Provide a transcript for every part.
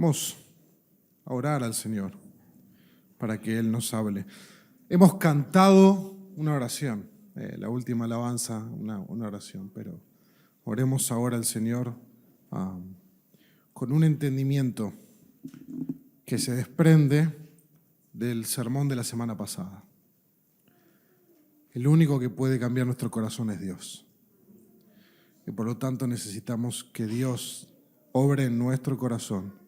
Vamos a orar al Señor para que Él nos hable. Hemos cantado una oración, la última alabanza, una oración, pero oremos ahora al Señor con un entendimiento que se desprende del sermón de la semana pasada. El único que puede cambiar nuestro corazón es Dios. Y por lo tanto necesitamos que Dios obre en nuestro corazón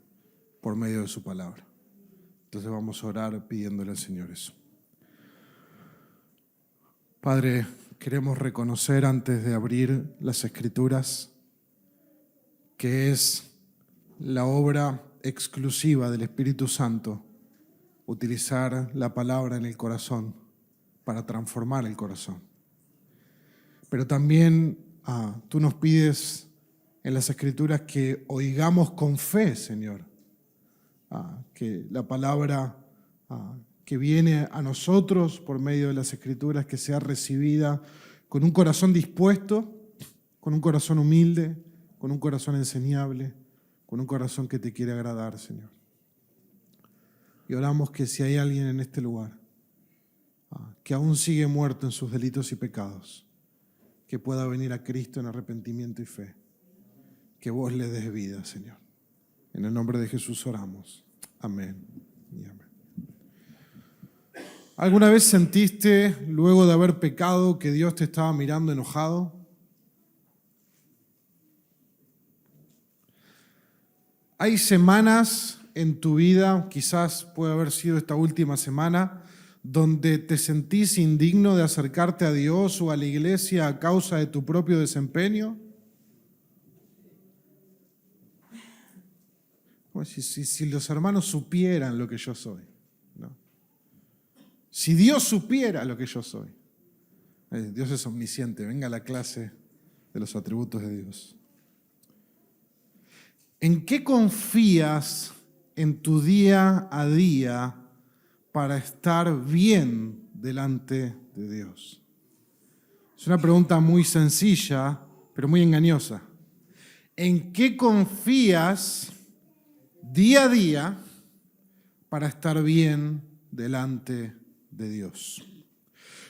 por medio de su palabra. Entonces vamos a orar pidiéndole al Señor eso. Padre, queremos reconocer antes de abrir las Escrituras que es la obra exclusiva del Espíritu Santo utilizar la palabra en el corazón para transformar el corazón. Pero también tú nos pides en las Escrituras que oigamos con fe, Señor, que la palabra que viene a nosotros por medio de las Escrituras, que sea recibida con un corazón dispuesto, con un corazón humilde, con un corazón enseñable, con un corazón que te quiere agradar, Señor. Y oramos que si hay alguien en este lugar que aún sigue muerto en sus delitos y pecados, que pueda venir a Cristo en arrepentimiento y fe, que vos le des vida, Señor. En el nombre de Jesús oramos. Amén y amén. ¿Alguna vez sentiste, luego de haber pecado, que Dios te estaba mirando enojado? Hay semanas en tu vida, quizás puede haber sido esta última semana, donde te sentís indigno de acercarte a Dios o a la iglesia a causa de tu propio desempeño. Como si los hermanos supieran lo que yo soy, ¿no? Si Dios supiera lo que yo soy. Dios es omnisciente, venga a la clase de los atributos de Dios. ¿En qué confías en tu día a día para estar bien delante de Dios? Es una pregunta muy sencilla, pero muy engañosa. ¿En qué confías día a día para estar bien delante de Dios?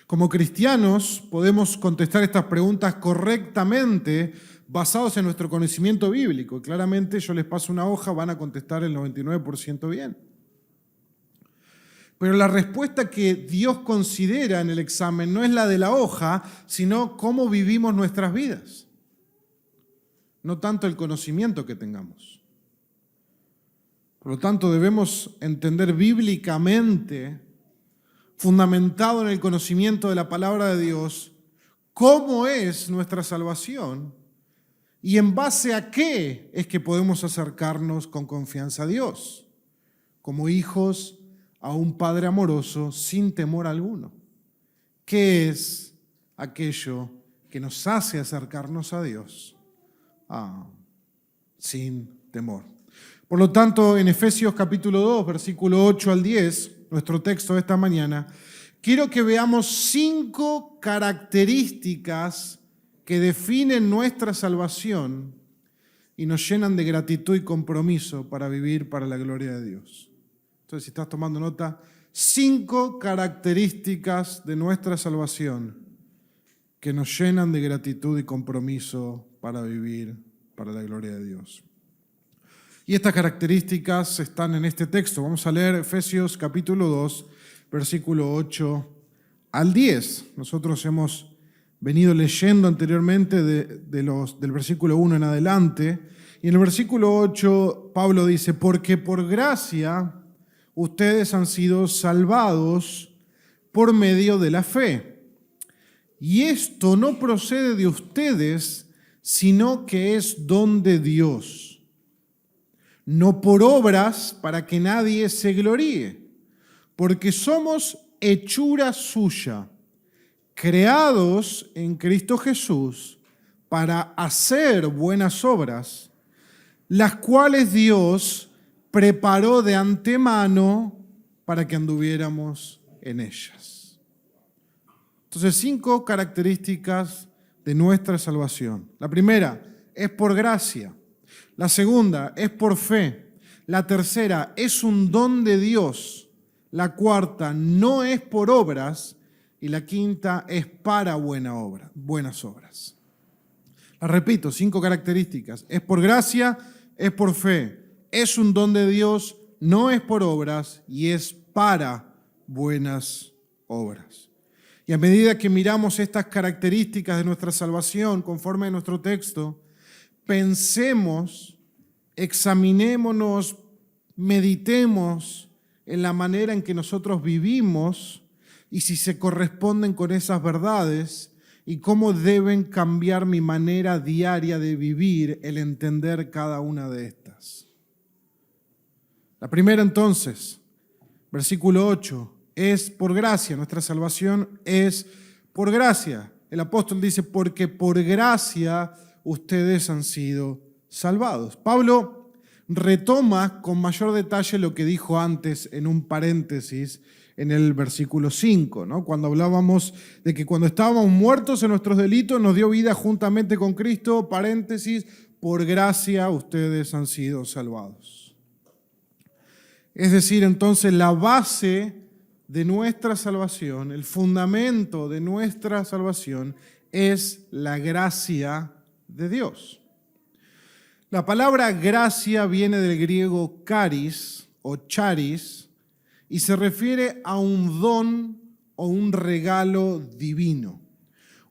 Como cristianos podemos contestar estas preguntas correctamente basados en nuestro conocimiento bíblico. Claramente yo les paso una hoja, van a contestar el 99% bien. Pero la respuesta que Dios considera en el examen no es la de la hoja, sino cómo vivimos nuestras vidas. No tanto el conocimiento que tengamos. Por lo tanto, debemos entender bíblicamente, fundamentado en el conocimiento de la palabra de Dios, cómo es nuestra salvación y en base a qué es que podemos acercarnos con confianza a Dios, como hijos a un Padre amoroso sin temor alguno. ¿Qué es aquello que nos hace acercarnos a Dios sin temor? Por lo tanto, en Efesios capítulo 2, versículo 8 al 10, nuestro texto de esta mañana, quiero que veamos 5 características que definen nuestra salvación y nos llenan de gratitud y compromiso para vivir para la gloria de Dios. Entonces, si estás tomando nota, 5 características de nuestra salvación que nos llenan de gratitud y compromiso para vivir para la gloria de Dios. Y estas características están en este texto. Vamos a leer Efesios capítulo 2, versículo 8 al 10. Nosotros hemos venido leyendo anteriormente del versículo 1 en adelante. Y en el versículo 8 Pablo dice, porque por gracia ustedes han sido salvados por medio de la fe. Y esto no procede de ustedes, sino que es don de Dios. No por obras para que nadie se gloríe, porque somos hechura suya, creados en Cristo Jesús para hacer buenas obras, las cuales Dios preparó de antemano para que anduviéramos en ellas. Entonces, 5 características de nuestra salvación. La primera es por gracia. La segunda es por fe. La tercera, es un don de Dios. La cuarta, no es por obras. Y la quinta, es para buenas obras. La repito, 5 características. Es por gracia, es por fe. Es un don de Dios, no es por obras y es para buenas obras. Y a medida que miramos estas características de nuestra salvación conforme a nuestro texto, pensemos, examinémonos, meditemos en la manera en que nosotros vivimos y si se corresponden con esas verdades y cómo deben cambiar mi manera diaria de vivir el entender cada una de estas. La primera entonces, versículo 8, es por gracia, nuestra salvación es por gracia. El apóstol dice, porque por gracia ustedes han sido salvados. Pablo retoma con mayor detalle lo que dijo antes en un paréntesis en el versículo 5, ¿no? Cuando hablábamos de que cuando estábamos muertos en nuestros delitos nos dio vida juntamente con Cristo, paréntesis, por gracia ustedes han sido salvados. Es decir, entonces la base de nuestra salvación, el fundamento de nuestra salvación es la gracia de Dios. La palabra gracia viene del griego charis o charis y se refiere a un don o un regalo divino,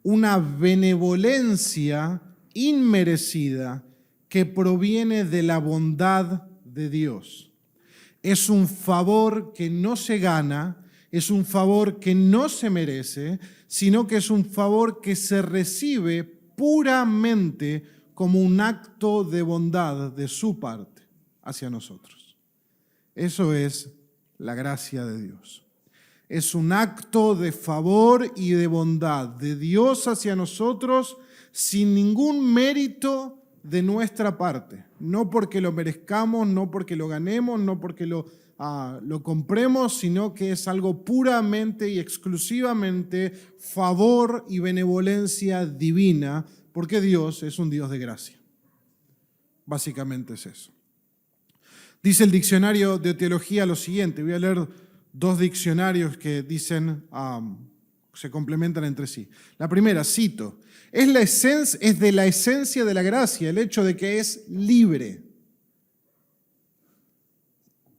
una benevolencia inmerecida que proviene de la bondad de Dios. Es un favor que no se gana, es un favor que no se merece, sino que es un favor que se recibe puramente como un acto de bondad de su parte hacia nosotros. Eso es la gracia de Dios. Es un acto de favor y de bondad de Dios hacia nosotros sin ningún mérito de nuestra parte. No porque lo merezcamos, no porque lo ganemos, no porque lo compremos, sino que es algo puramente y exclusivamente favor y benevolencia divina, porque Dios es un Dios de gracia. Básicamente es eso. Dice el diccionario de teología lo siguiente, voy a leer 2 diccionarios que dicen, se complementan entre sí. La primera, cito, es de la esencia de la gracia, el hecho de que es libre.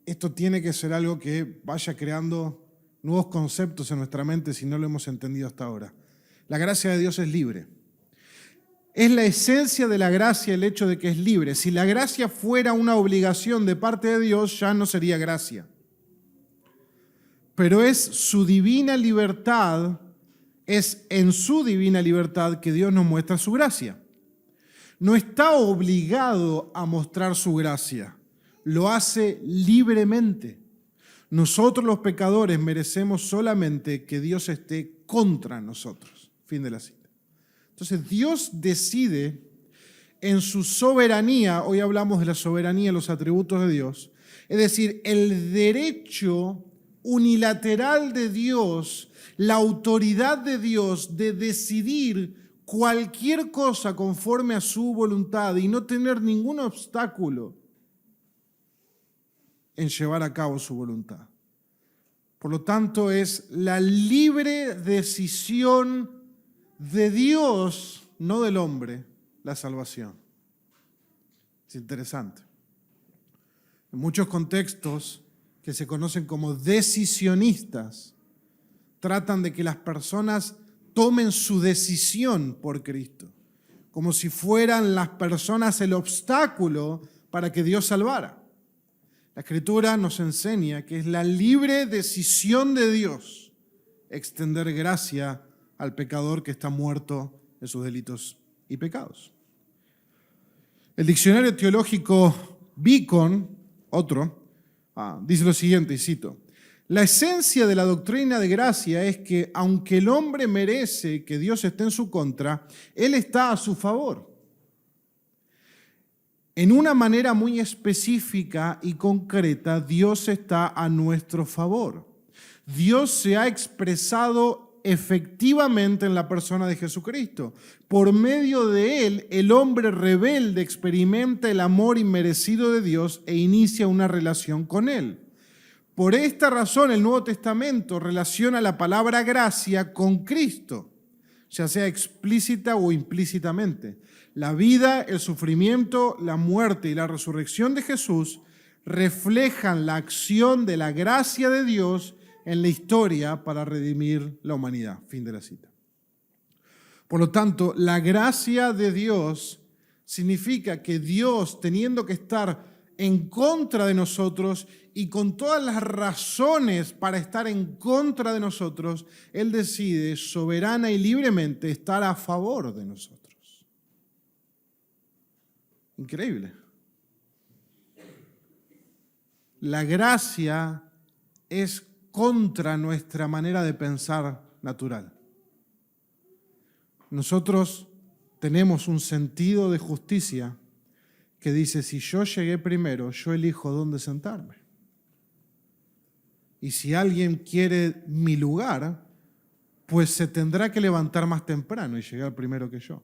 Esto tiene que ser algo que vaya creando nuevos conceptos en nuestra mente si no lo hemos entendido hasta ahora. La gracia de Dios es libre. Es la esencia de la gracia el hecho de que es libre. Si la gracia fuera una obligación de parte de Dios, ya no sería gracia. Pero es su divina libertad, es en su divina libertad que Dios nos muestra su gracia. No está obligado a mostrar su gracia, lo hace libremente. Nosotros los pecadores merecemos solamente que Dios esté contra nosotros. Fin de la cita. Entonces Dios decide en su soberanía, hoy hablamos de la soberanía, los atributos de Dios, es decir, el derecho unilateral de Dios, la autoridad de Dios de decidir cualquier cosa conforme a su voluntad y no tener ningún obstáculo en llevar a cabo su voluntad. Por lo tanto, es la libre decisión de Dios, no del hombre, la salvación. Es interesante. En muchos contextos que se conocen como decisionistas, tratan de que las personas tomen su decisión por Cristo, como si fueran las personas el obstáculo para que Dios salvara. La Escritura nos enseña que es la libre decisión de Dios extender gracia al pecador que está muerto en sus delitos y pecados. El diccionario teológico Beacon, dice lo siguiente, y cito, la esencia de la doctrina de gracia es que aunque el hombre merece que Dios esté en su contra, Él está a su favor. En una manera muy específica y concreta, Dios está a nuestro favor. Dios se ha expresado efectivamente en la persona de Jesucristo. Por medio de él, el hombre rebelde experimenta el amor inmerecido de Dios e inicia una relación con él. Por esta razón, el Nuevo Testamento relaciona la palabra gracia con Cristo, ya sea explícita o implícitamente. La vida, el sufrimiento, la muerte y la resurrección de Jesús reflejan la acción de la gracia de Dios en la historia para redimir la humanidad. Fin de la cita. Por lo tanto, la gracia de Dios significa que Dios, teniendo que estar en contra de nosotros y con todas las razones para estar en contra de nosotros, Él decide soberana y libremente estar a favor de nosotros. Increíble. La gracia es contra nuestra manera de pensar natural. Nosotros tenemos un sentido de justicia que dice, si yo llegué primero, yo elijo dónde sentarme. Y si alguien quiere mi lugar, pues se tendrá que levantar más temprano y llegar primero que yo.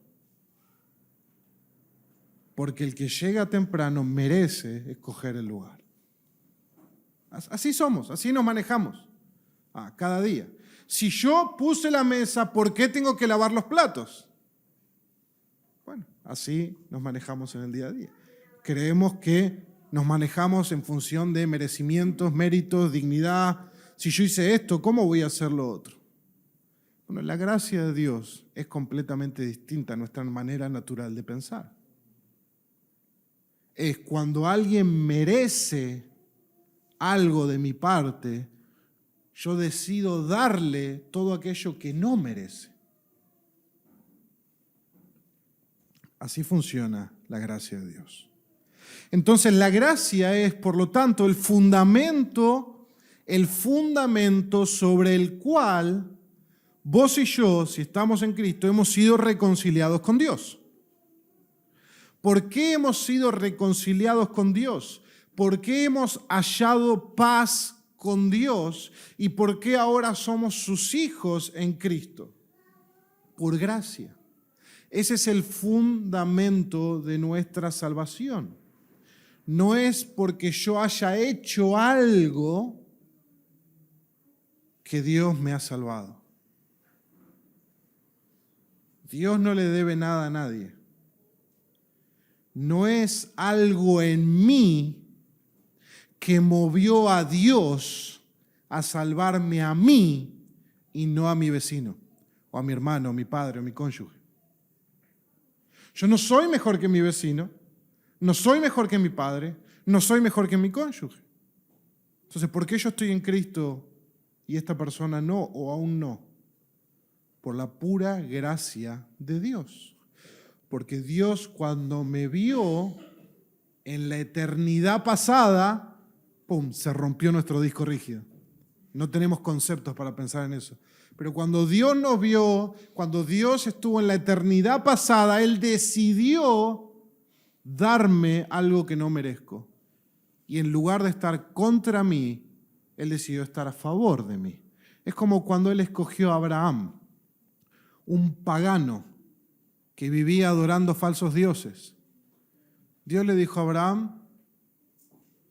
Porque el que llega temprano merece escoger el lugar. Así somos, así nos manejamos cada día. Si yo puse la mesa, ¿por qué tengo que lavar los platos? Bueno, así nos manejamos en el día a día. Creemos que nos manejamos en función de merecimientos, méritos, dignidad. Si yo hice esto, ¿cómo voy a hacer lo otro? Bueno, la gracia de Dios es completamente distinta a nuestra manera natural de pensar. Es cuando alguien merece algo de mi parte, yo decido darle todo aquello que no merece. Así funciona la gracia de Dios. Entonces la gracia es, por lo tanto, el fundamento sobre el cual vos y yo, si estamos en Cristo, hemos sido reconciliados con Dios. ¿Por qué hemos sido reconciliados con Dios? ¿Por qué hemos hallado paz con Dios? ¿Y por qué ahora somos sus hijos en Cristo? Por gracia. Ese es el fundamento de nuestra salvación. No es porque yo haya hecho algo que Dios me ha salvado. Dios no le debe nada a nadie. No es algo en mí que movió a Dios a salvarme a mí y no a mi vecino, o a mi hermano, o a mi padre, o a mi cónyuge. Yo no soy mejor que mi vecino, no soy mejor que mi padre, no soy mejor que mi cónyuge. Entonces, ¿por qué yo estoy en Cristo y esta persona no, o aún no? Por la pura gracia de Dios. Porque Dios, cuando me vio en la eternidad pasada, ¡pum!, se rompió nuestro disco rígido. No tenemos conceptos para pensar en eso. Pero cuando Dios nos vio, cuando Dios estuvo en la eternidad pasada, Él decidió darme algo que no merezco. Y en lugar de estar contra mí, Él decidió estar a favor de mí. Es como cuando Él escogió a Abraham, un pagano que vivía adorando falsos dioses. Dios le dijo a Abraham,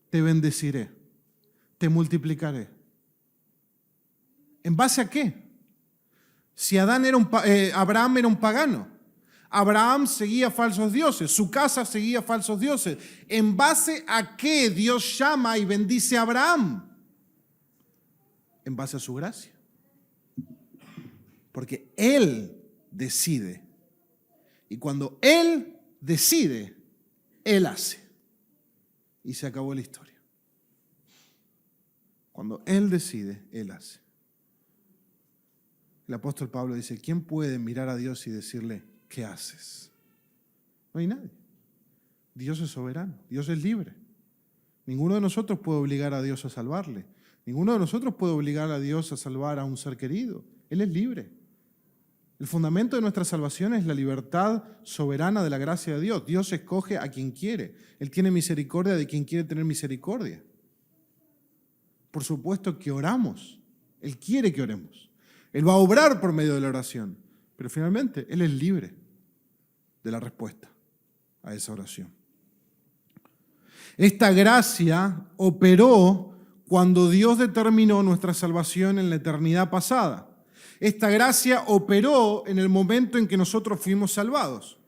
te bendeciré, te multiplicaré. ¿En base a qué? Si Abraham era un pagano, Abraham seguía falsos dioses, su casa seguía falsos dioses. ¿En base a qué Dios llama y bendice a Abraham? En base a su gracia. Porque Él decide. Y cuando Él decide, Él hace. Y se acabó la historia. Cuando Él decide, Él hace. El apóstol Pablo dice, ¿quién puede mirar a Dios y decirle, ¿qué haces? No hay nadie. Dios es soberano, Dios es libre. Ninguno de nosotros puede obligar a Dios a salvarle. Ninguno de nosotros puede obligar a Dios a salvar a un ser querido. Él es libre. El fundamento de nuestra salvación es la libertad soberana de la gracia de Dios. Dios escoge a quien quiere. Él tiene misericordia de quien quiere tener misericordia. Por supuesto que oramos. Él quiere que oremos. Él va a obrar por medio de la oración, pero finalmente Él es libre de la respuesta a esa oración. Esta gracia operó cuando Dios determinó nuestra salvación en la eternidad pasada. Esta gracia operó en el momento en que nosotros fuimos salvados.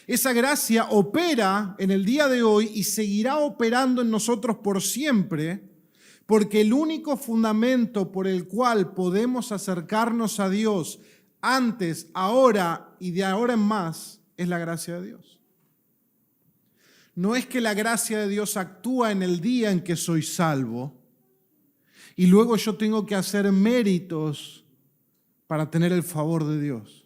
Esa gracia opera en el día de hoy y seguirá operando en nosotros por siempre, porque el único fundamento por el cual podemos acercarnos a Dios antes, ahora y de ahora en más es la gracia de Dios. No es que la gracia de Dios actúa en el día en que soy salvo y luego yo tengo que hacer méritos para tener el favor de Dios.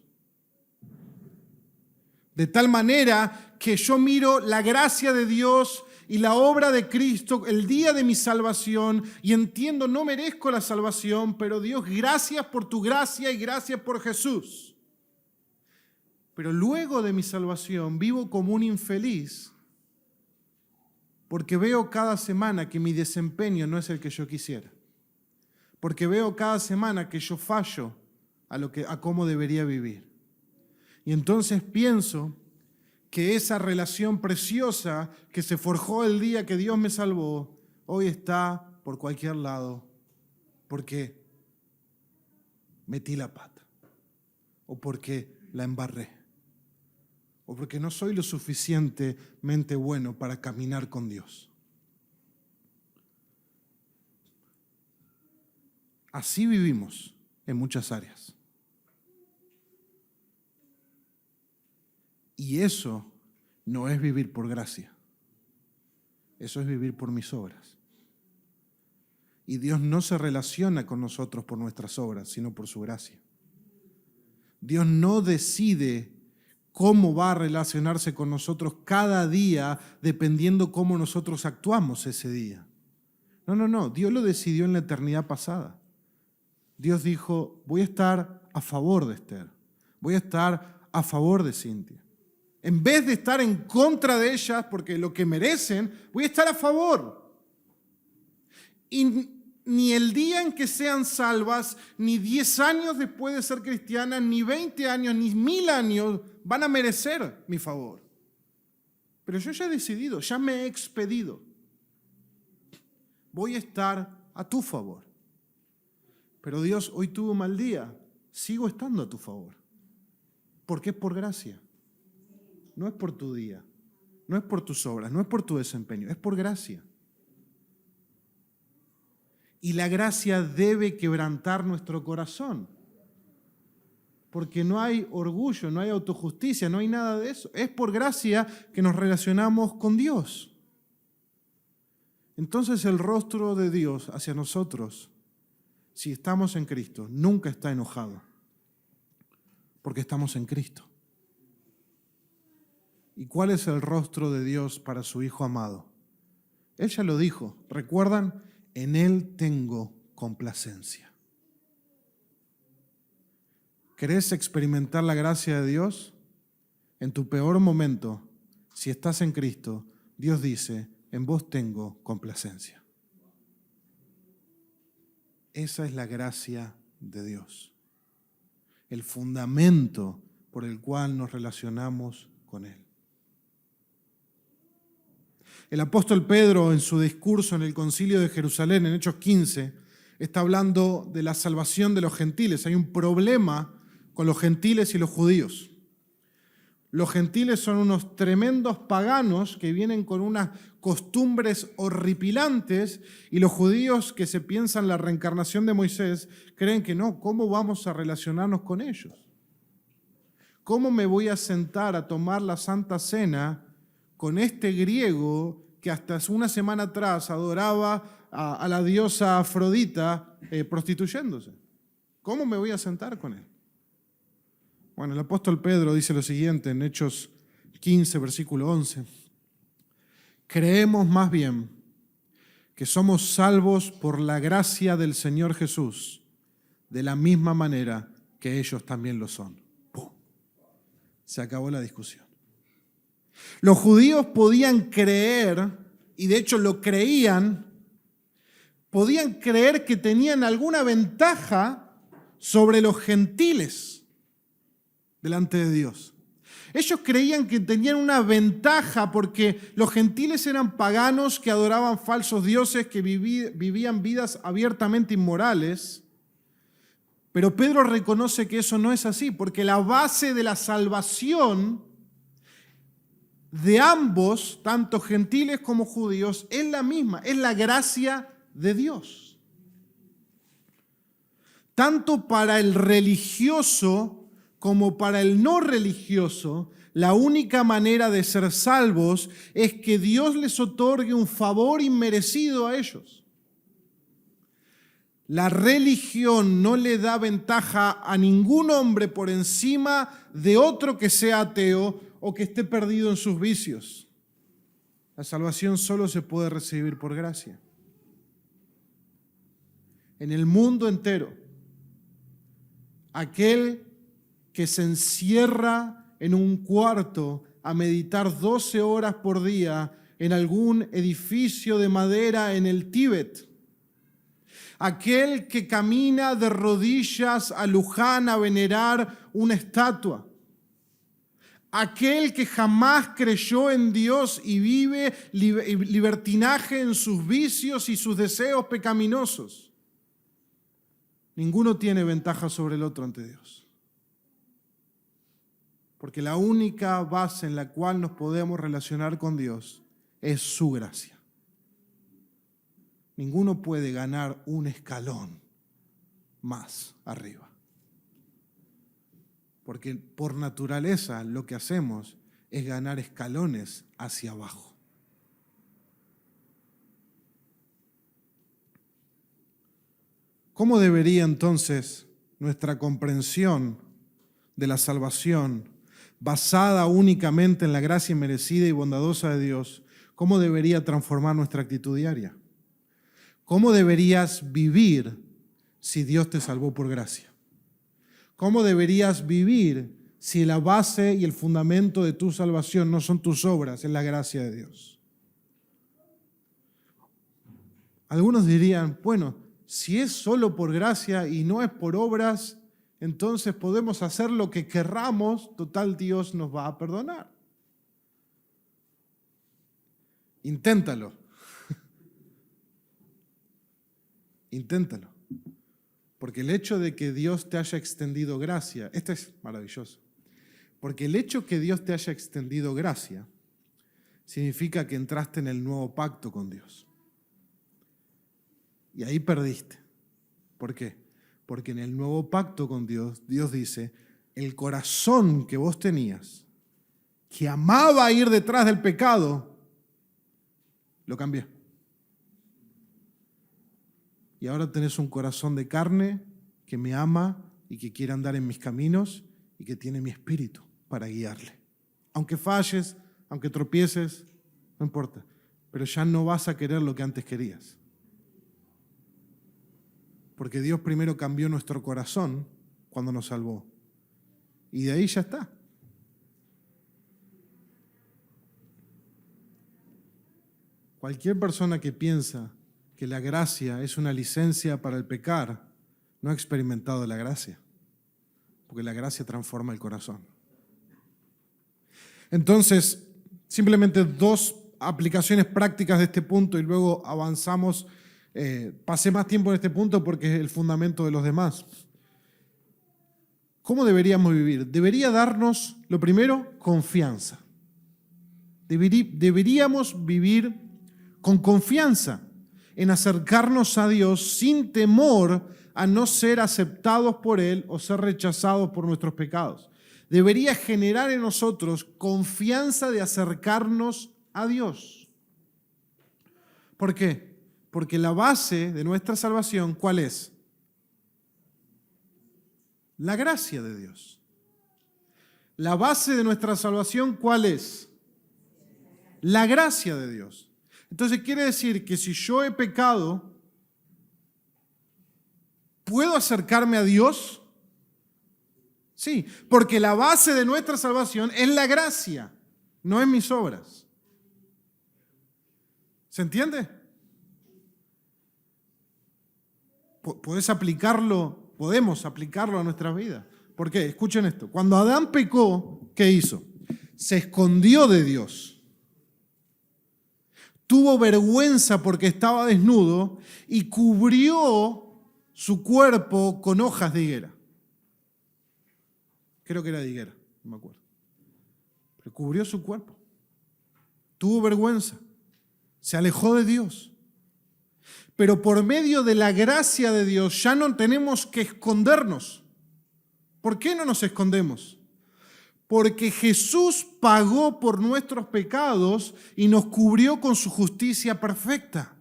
De tal manera que yo miro la gracia de Dios y la obra de Cristo el día de mi salvación y entiendo, no merezco la salvación, pero Dios, gracias por tu gracia y gracias por Jesús. Pero luego de mi salvación vivo como un infeliz porque veo cada semana que mi desempeño no es el que yo quisiera. Porque veo cada semana que yo fallo a cómo debería vivir. Y entonces pienso que esa relación preciosa que se forjó el día que Dios me salvó, hoy está por cualquier lado, porque metí la pata, o porque la embarré, o porque no soy lo suficientemente bueno para caminar con Dios. Así vivimos en muchas áreas. Y eso no es vivir por gracia. Eso es vivir por mis obras. Y Dios no se relaciona con nosotros por nuestras obras, sino por su gracia. Dios no decide cómo va a relacionarse con nosotros cada día dependiendo cómo nosotros actuamos ese día. No. Dios lo decidió en la eternidad pasada. Dios dijo, voy a estar a favor de Esther. Voy a estar a favor de Cintia. En vez de estar en contra de ellas porque lo que merecen, voy a estar a favor. Y ni el día en que sean salvas, ni 10 años después de ser cristianas, ni 20 años, ni 1000 años van a merecer mi favor. Pero yo ya he decidido, ya me he expedido. Voy a estar a tu favor. Pero Dios, hoy tuve un mal día, sigo estando a tu favor. Porque es por gracia. No es por tu día, no es por tus obras, no es por tu desempeño, es por gracia. Y la gracia debe quebrantar nuestro corazón, porque no hay orgullo, no hay autojusticia, no hay nada de eso. Es por gracia que nos relacionamos con Dios. Entonces el rostro de Dios hacia nosotros, si estamos en Cristo, nunca está enojado, porque estamos en Cristo. ¿Y cuál es el rostro de Dios para su Hijo amado? Él ya lo dijo, ¿recuerdan? En Él tengo complacencia. ¿Querés experimentar la gracia de Dios? En tu peor momento, si estás en Cristo, Dios dice, en vos tengo complacencia. Esa es la gracia de Dios. El fundamento por el cual nos relacionamos con Él. El apóstol Pedro, en su discurso en el concilio de Jerusalén, en Hechos 15, está hablando de la salvación de los gentiles. Hay un problema con los gentiles y los judíos. Los gentiles son unos tremendos paganos que vienen con unas costumbres horripilantes y los judíos que se piensan la reencarnación de Moisés creen que no, ¿cómo vamos a relacionarnos con ellos? ¿Cómo me voy a sentar a tomar la Santa Cena con este griego que hasta una semana atrás adoraba a la diosa Afrodita prostituyéndose? ¿Cómo me voy a sentar con él? Bueno, el apóstol Pedro dice lo siguiente en Hechos 15, versículo 11. Creemos más bien que somos salvos por la gracia del Señor Jesús, de la misma manera que ellos también lo son. ¡Pum! Se acabó la discusión. Los judíos podían creer, y de hecho lo creían, podían creer que tenían alguna ventaja sobre los gentiles delante de Dios. Ellos creían que tenían una ventaja porque los gentiles eran paganos que adoraban falsos dioses, que vivían vidas abiertamente inmorales. Pero Pedro reconoce que eso no es así, porque la base de la salvación de ambos, tanto gentiles como judíos, es la misma, es la gracia de Dios. Tanto para el religioso como para el no religioso, la única manera de ser salvos es que Dios les otorgue un favor inmerecido a ellos. La religión no le da ventaja a ningún hombre por encima de otro que sea ateo o que esté perdido en sus vicios. La salvación solo se puede recibir por gracia. En el mundo entero, aquel que se encierra en un cuarto a meditar 12 horas por día en algún edificio de madera en el Tíbet, aquel que camina de rodillas a Luján a venerar una estatua, aquel que jamás creyó en Dios y vive libertinaje en sus vicios y sus deseos pecaminosos. Ninguno tiene ventaja sobre el otro ante Dios. Porque la única base en la cual nos podemos relacionar con Dios es su gracia. Ninguno puede ganar un escalón más arriba. Porque por naturaleza lo que hacemos es ganar escalones hacia abajo. ¿Cómo debería entonces nuestra comprensión de la salvación, basada únicamente en la gracia inmerecida y bondadosa de Dios, cómo debería transformar nuestra actitud diaria? ¿Cómo deberías vivir si Dios te salvó por gracia? ¿Cómo deberías vivir si la base y el fundamento de tu salvación no son tus obras, es la gracia de Dios? Algunos dirían, bueno, si es solo por gracia y no es por obras, entonces podemos hacer lo que querramos, total Dios nos va a perdonar. Inténtalo. Inténtalo. Porque el hecho de que Dios te haya extendido gracia, esto es maravilloso, porque el hecho que Dios te haya extendido gracia significa que entraste en el nuevo pacto con Dios. Y ahí perdiste. ¿Por qué? Porque en el nuevo pacto con Dios, Dios dice, el corazón que vos tenías, que amaba ir detrás del pecado, lo cambié. Y ahora tenés un corazón de carne que me ama y que quiere andar en mis caminos y que tiene mi espíritu para guiarle. Aunque falles, aunque tropieces, no importa, pero ya no vas a querer lo que antes querías. Porque Dios primero cambió nuestro corazón cuando nos salvó. Y de ahí ya está. Cualquier persona que piensa que la gracia es una licencia para el pecar, no ha experimentado la gracia. Porque la gracia transforma el corazón. Entonces, simplemente dos aplicaciones prácticas de este punto y luego avanzamos. Pasé más tiempo en este punto porque es el fundamento de los demás. ¿Cómo deberíamos vivir? Debería darnos, lo primero, confianza. Deberíamos vivir con confianza en acercarnos a Dios sin temor a no ser aceptados por Él o ser rechazados por nuestros pecados. Debería generar en nosotros confianza de acercarnos a Dios. ¿Por qué? Porque la base de nuestra salvación, ¿cuál es? La gracia de Dios. La base de nuestra salvación, ¿cuál es? La gracia de Dios. Entonces quiere decir que si yo he pecado, ¿puedo acercarme a Dios? Sí, porque la base de nuestra salvación es la gracia, no es mis obras. ¿Se entiende? Podés aplicarlo podemos aplicarlo a nuestras vidas. ¿Por qué? Escuchen esto. Cuando Adán pecó, ¿qué hizo? Se escondió de Dios. Tuvo vergüenza porque estaba desnudo y cubrió su cuerpo con hojas de higuera. Creo que era de higuera, no me acuerdo. Pero cubrió su cuerpo. Tuvo vergüenza. Se alejó de Dios. Pero por medio de la gracia de Dios ya no tenemos que escondernos. ¿Por qué no nos escondemos? Porque Jesús pagó por nuestros pecados y nos cubrió con su justicia perfecta.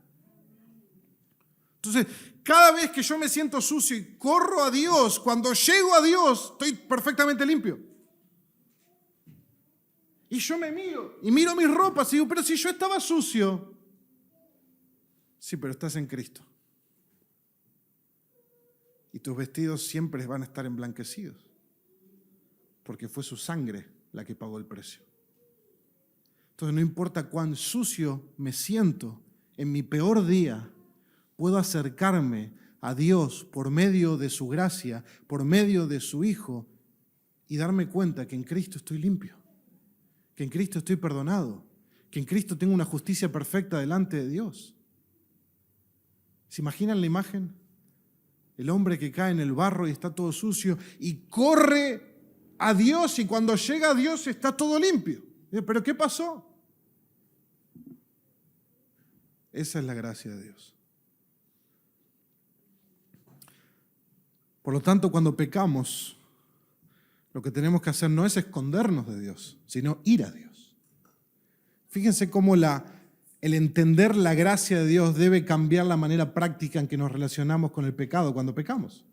Entonces, cada vez que yo me siento sucio y corro a Dios, cuando llego a Dios, estoy perfectamente limpio. Y yo me miro y miro mis ropas y digo, pero si yo estaba sucio. Sí, pero estás en Cristo. Y tus vestidos siempre van a estar emblanquecidos. Porque fue su sangre la que pagó el precio. Entonces no importa cuán sucio me siento en mi peor día, puedo acercarme a Dios por medio de su gracia, por medio de su Hijo, y darme cuenta que en Cristo estoy limpio, que en Cristo estoy perdonado, que en Cristo tengo una justicia perfecta delante de Dios. ¿Se imaginan la imagen? El hombre que cae en el barro y está todo sucio y corre a Dios y cuando llega a Dios está todo limpio. ¿Pero qué pasó? Esa es la gracia de Dios. Por lo tanto, cuando pecamos, lo que tenemos que hacer no es escondernos de Dios, sino ir a Dios. Fíjense cómo el entender la gracia de Dios debe cambiar la manera práctica en que nos relacionamos con el pecado cuando pecamos.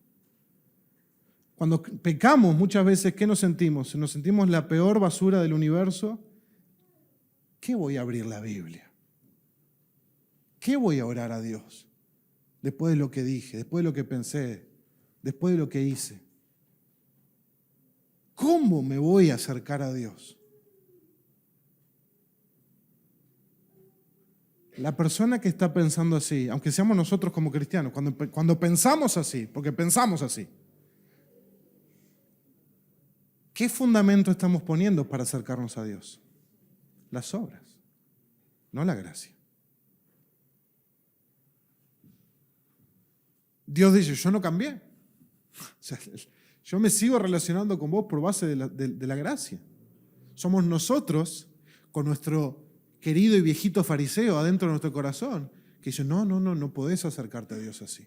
Cuando pecamos, muchas veces, ¿qué nos sentimos? Nos sentimos la peor basura del universo. ¿Qué voy a abrir la Biblia? ¿Qué voy a orar a Dios? Después de lo que dije, después de lo que pensé, después de lo que hice. ¿Cómo me voy a acercar a Dios? La persona que está pensando así, aunque seamos nosotros como cristianos, cuando pensamos así, porque pensamos así, ¿qué fundamento estamos poniendo para acercarnos a Dios? Las obras, no la gracia. Dios dice, yo no cambié. O sea, yo me sigo relacionando con vos por base de la gracia. Somos nosotros, con nuestro querido y viejito fariseo adentro de nuestro corazón, que dice, no podés acercarte a Dios así.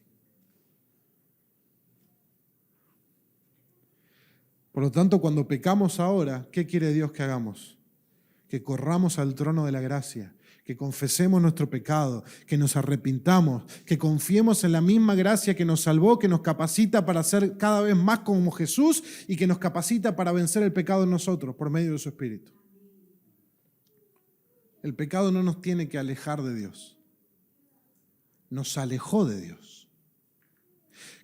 Por lo tanto, cuando pecamos ahora, ¿qué quiere Dios que hagamos? Que corramos al trono de la gracia, que confesemos nuestro pecado, que nos arrepintamos, que confiemos en la misma gracia que nos salvó, que nos capacita para ser cada vez más como Jesús y que nos capacita para vencer el pecado en nosotros por medio de su Espíritu. El pecado no nos tiene que alejar de Dios. Nos alejó de Dios.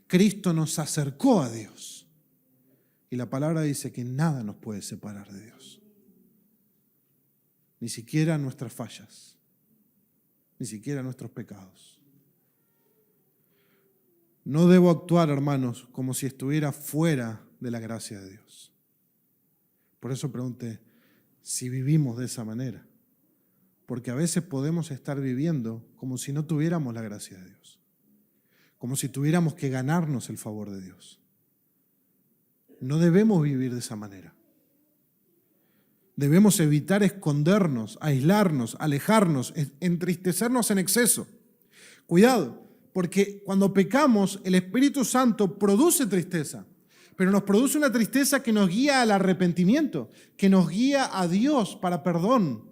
Cristo nos acercó a Dios. Y la palabra dice que nada nos puede separar de Dios. Ni siquiera nuestras fallas, ni siquiera nuestros pecados. No debo actuar, hermanos, como si estuviera fuera de la gracia de Dios. Por eso pregunté si vivimos de esa manera. Porque a veces podemos estar viviendo como si no tuviéramos la gracia de Dios. Como si tuviéramos que ganarnos el favor de Dios. No debemos vivir de esa manera. Debemos evitar escondernos, aislarnos, alejarnos, entristecernos en exceso. Cuidado, porque cuando pecamos, el Espíritu Santo produce tristeza, pero nos produce una tristeza que nos guía al arrepentimiento, que nos guía a Dios para perdón.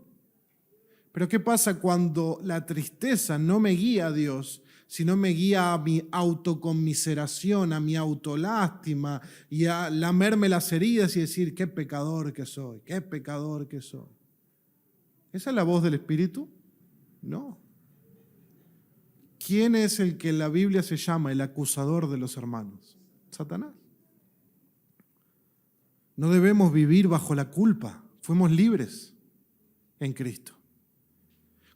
Pero ¿qué pasa cuando la tristeza no me guía a Dios, sino me guía a mi autoconmiseración, a mi autolástima y a lamerme las heridas y decir, qué pecador que soy, qué pecador que soy? ¿Esa es la voz del Espíritu? No. ¿Quién es el que en la Biblia se llama el acusador de los hermanos? Satanás. No debemos vivir bajo la culpa. Fuimos libres en Cristo.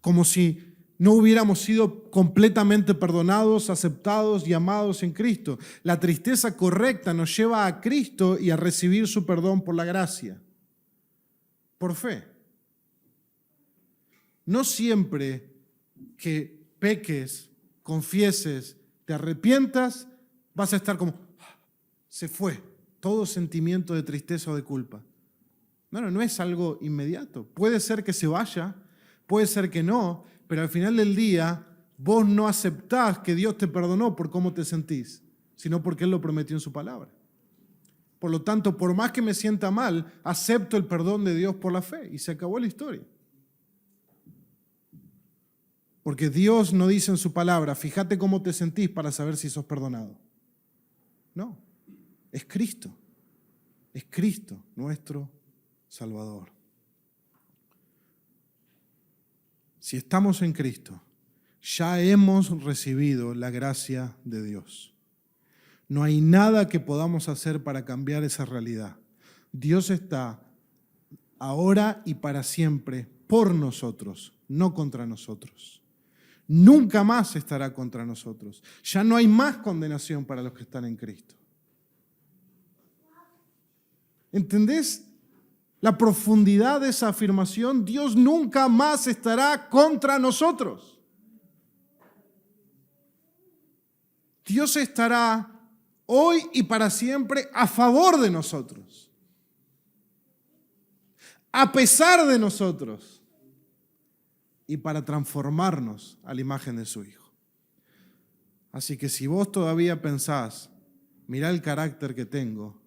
Como si no hubiéramos sido completamente perdonados, aceptados y amados en Cristo. La tristeza correcta nos lleva a Cristo y a recibir su perdón por la gracia, por fe. No siempre que peques, confieses, te arrepientas, vas a estar como, se fue, todo sentimiento de tristeza o de culpa. No es algo inmediato. Puede ser que se vaya, puede ser que no, pero al final del día vos no aceptás que Dios te perdonó por cómo te sentís, sino porque Él lo prometió en su palabra. Por lo tanto, por más que me sienta mal, acepto el perdón de Dios por la fe y se acabó la historia. Porque Dios no dice en su palabra, fíjate cómo te sentís para saber si sos perdonado. No, es Cristo nuestro Salvador. Si estamos en Cristo, ya hemos recibido la gracia de Dios. No hay nada que podamos hacer para cambiar esa realidad. Dios está ahora y para siempre por nosotros, no contra nosotros. Nunca más estará contra nosotros. Ya no hay más condenación para los que están en Cristo. ¿Entendés la profundidad de esa afirmación? Dios nunca más estará contra nosotros. Dios estará hoy y para siempre a favor de nosotros, a pesar de nosotros, y para transformarnos a la imagen de su Hijo. Así que si vos todavía pensás, mirá el carácter que tengo,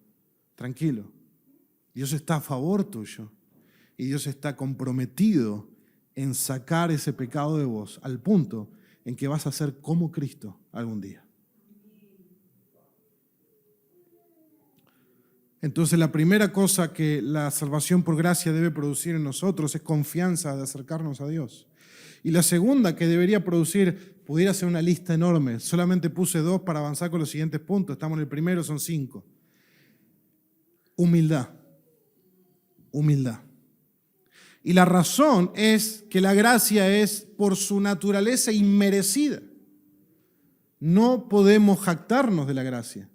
tranquilo, Dios está a favor tuyo y Dios está comprometido en sacar ese pecado de vos al punto en que vas a ser como Cristo algún día. Entonces la primera cosa que la salvación por gracia debe producir en nosotros es confianza de acercarnos a Dios. Y la segunda que debería producir, pudiera ser una lista enorme, solamente puse 2 para avanzar con los siguientes puntos, estamos en el primero, son 5. Humildad. Y la razón es que la gracia es por su naturaleza inmerecida. No podemos jactarnos de la gracia.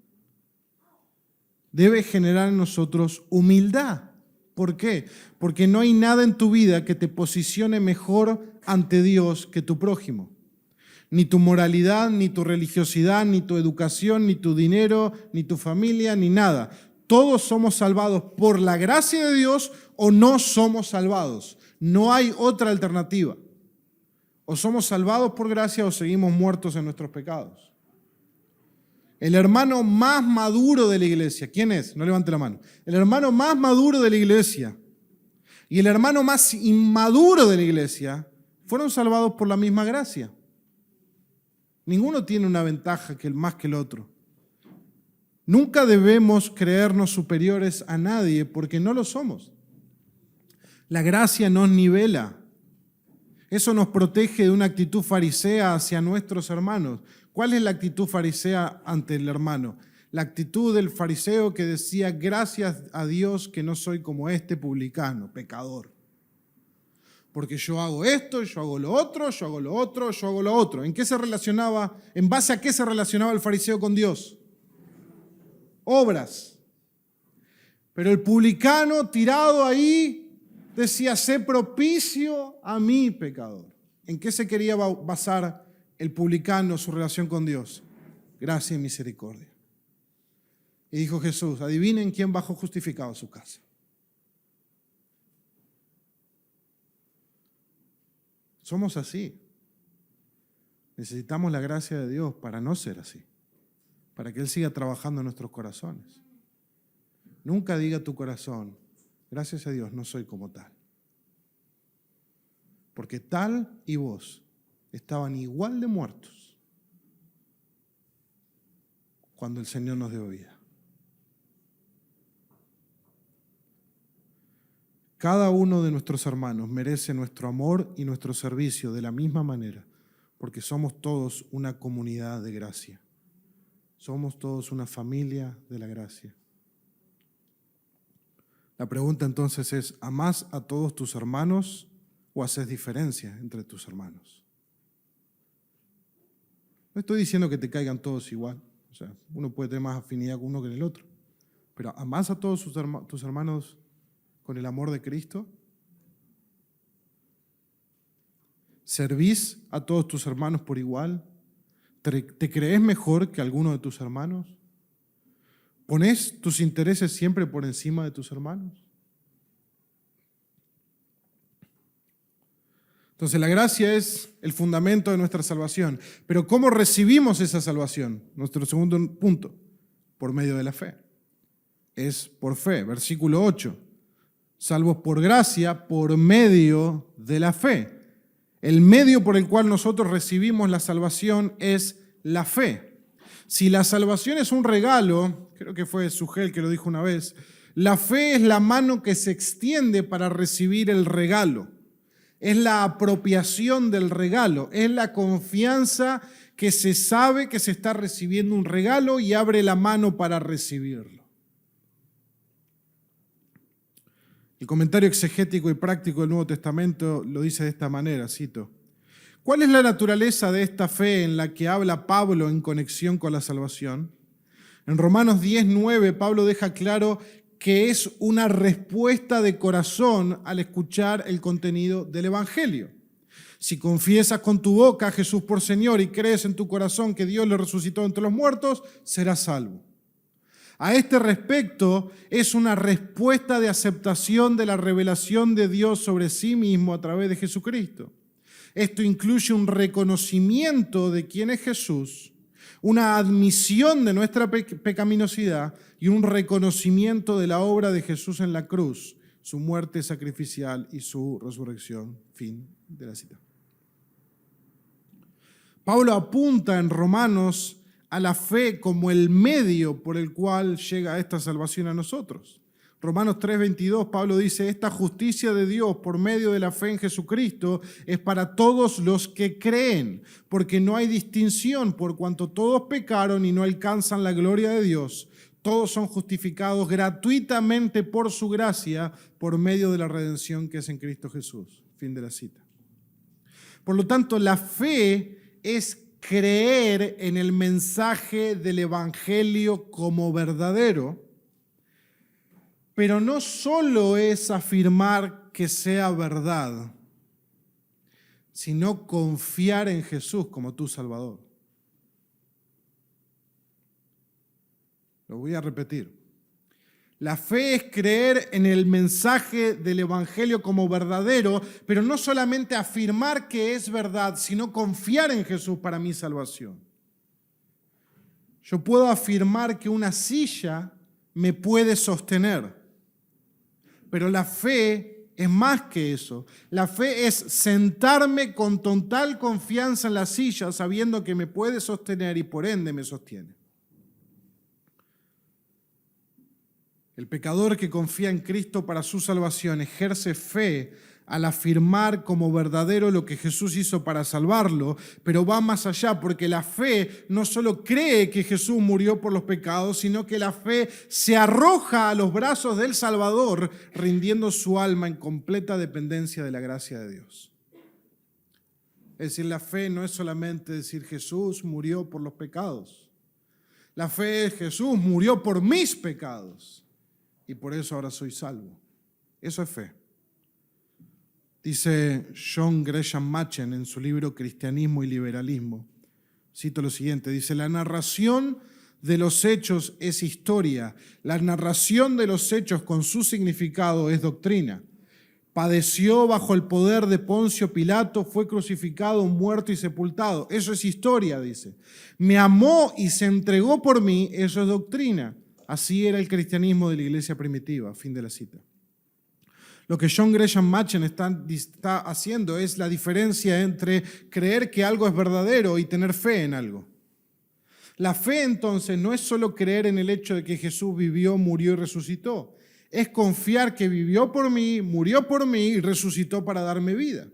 Debe generar en nosotros humildad. ¿Por qué? Porque no hay nada en tu vida que te posicione mejor ante Dios que tu prójimo. Ni tu moralidad, ni tu religiosidad, ni tu educación, ni tu dinero, ni tu familia, ni nada. Todos somos salvados por la gracia de Dios o no somos salvados. No hay otra alternativa. O somos salvados por gracia o seguimos muertos en nuestros pecados. El hermano más maduro de la iglesia, ¿quién es? No levante la mano. El hermano más maduro de la iglesia y el hermano más inmaduro de la iglesia fueron salvados por la misma gracia. Ninguno tiene una ventaja más que el otro. Nunca debemos creernos superiores a nadie porque no lo somos. La gracia nos nivela. Eso nos protege de una actitud farisea hacia nuestros hermanos. ¿Cuál es la actitud farisea ante el hermano? La actitud del fariseo que decía, gracias a Dios que no soy como este publicano, pecador. Porque yo hago esto, yo hago lo otro, yo hago lo otro, yo hago lo otro. ¿En qué se relacionaba? ¿En base a qué se relacionaba el fariseo con Dios? Obras. Pero el publicano tirado ahí decía, sé propicio a mí, pecador. ¿En qué se quería basar el publicano su relación con Dios? Gracia y misericordia. Y dijo Jesús, adivinen quién bajó justificado a su casa. Somos así. Necesitamos la gracia de Dios para no ser así, para que Él siga trabajando en nuestros corazones. Nunca diga tu corazón, gracias a Dios no soy como tal. Porque tal y vos estaban igual de muertos cuando el Señor nos dio vida. Cada uno de nuestros hermanos merece nuestro amor y nuestro servicio de la misma manera, porque somos todos una comunidad de gracia. Somos todos una familia de la gracia. La pregunta entonces es, ¿amás a todos tus hermanos o haces diferencia entre tus hermanos? No estoy diciendo que te caigan todos igual. O sea, uno puede tener más afinidad con uno que con el otro. Pero ¿amás a todos tus hermanos con el amor de Cristo? ¿Servís a todos tus hermanos por igual? ¿Te crees mejor que alguno de tus hermanos? ¿Pones tus intereses siempre por encima de tus hermanos? Entonces la gracia es el fundamento de nuestra salvación. Pero ¿cómo recibimos esa salvación? Nuestro segundo punto, por medio de la fe. Es por fe. Versículo 8. Salvos por gracia, por medio de la fe. El medio por el cual nosotros recibimos la salvación es la fe. Si la salvación es un regalo, creo que fue Sugel que lo dijo una vez, la fe es la mano que se extiende para recibir el regalo. Es la apropiación del regalo, es la confianza que se sabe que se está recibiendo un regalo y abre la mano para recibirlo. El comentario exegético y práctico del Nuevo Testamento lo dice de esta manera, cito: ¿cuál es la naturaleza de esta fe en la que habla Pablo en conexión con la salvación? En Romanos 10:9, Pablo deja claro que es una respuesta de corazón al escuchar el contenido del Evangelio. Si confiesas con tu boca a Jesús por Señor y crees en tu corazón que Dios le resucitó entre los muertos, serás salvo. A este respecto, es una respuesta de aceptación de la revelación de Dios sobre sí mismo a través de Jesucristo. Esto incluye un reconocimiento de quién es Jesús, una admisión de nuestra pecaminosidad y un reconocimiento de la obra de Jesús en la cruz, su muerte sacrificial y su resurrección. Fin de la cita. Pablo apunta en Romanos a la fe como el medio por el cual llega esta salvación a nosotros. Romanos 3:22, Pablo dice: esta justicia de Dios por medio de la fe en Jesucristo es para todos los que creen, porque no hay distinción, por cuanto todos pecaron y no alcanzan la gloria de Dios. Todos son justificados gratuitamente por su gracia, por medio de la redención que es en Cristo Jesús. Fin de la cita. Por lo tanto, la fe es creer en el mensaje del Evangelio como verdadero, pero no solo es afirmar que sea verdad, sino confiar en Jesús como tu Salvador. Lo voy a repetir. La fe es creer en el mensaje del Evangelio como verdadero, pero no solamente afirmar que es verdad, sino confiar en Jesús para mi salvación. Yo puedo afirmar que una silla me puede sostener, pero la fe es más que eso. La fe es sentarme con total confianza en la silla, sabiendo que me puede sostener y por ende me sostiene. El pecador que confía en Cristo para su salvación ejerce fe al afirmar como verdadero lo que Jesús hizo para salvarlo, pero va más allá, porque la fe no solo cree que Jesús murió por los pecados, sino que la fe se arroja a los brazos del Salvador, rindiendo su alma en completa dependencia de la gracia de Dios. Es decir, la fe no es solamente decir Jesús murió por los pecados. La fe es Jesús murió por mis pecados y por eso ahora soy salvo. Eso es fe. Dice John Gresham Machen en su libro Cristianismo y Liberalismo, cito lo siguiente, dice: la narración de los hechos es historia, la narración de los hechos con su significado es doctrina. Padeció bajo el poder de Poncio Pilato, fue crucificado, muerto y sepultado. Eso es historia, dice. Me amó y se entregó por mí, eso es doctrina. Así era el cristianismo de la iglesia primitiva. Fin de la cita. Lo que John Gresham Machen está haciendo es la diferencia entre creer que algo es verdadero y tener fe en algo. La fe, entonces, no es solo creer en el hecho de que Jesús vivió, murió y resucitó. Es confiar que vivió por mí, murió por mí y resucitó para darme vida.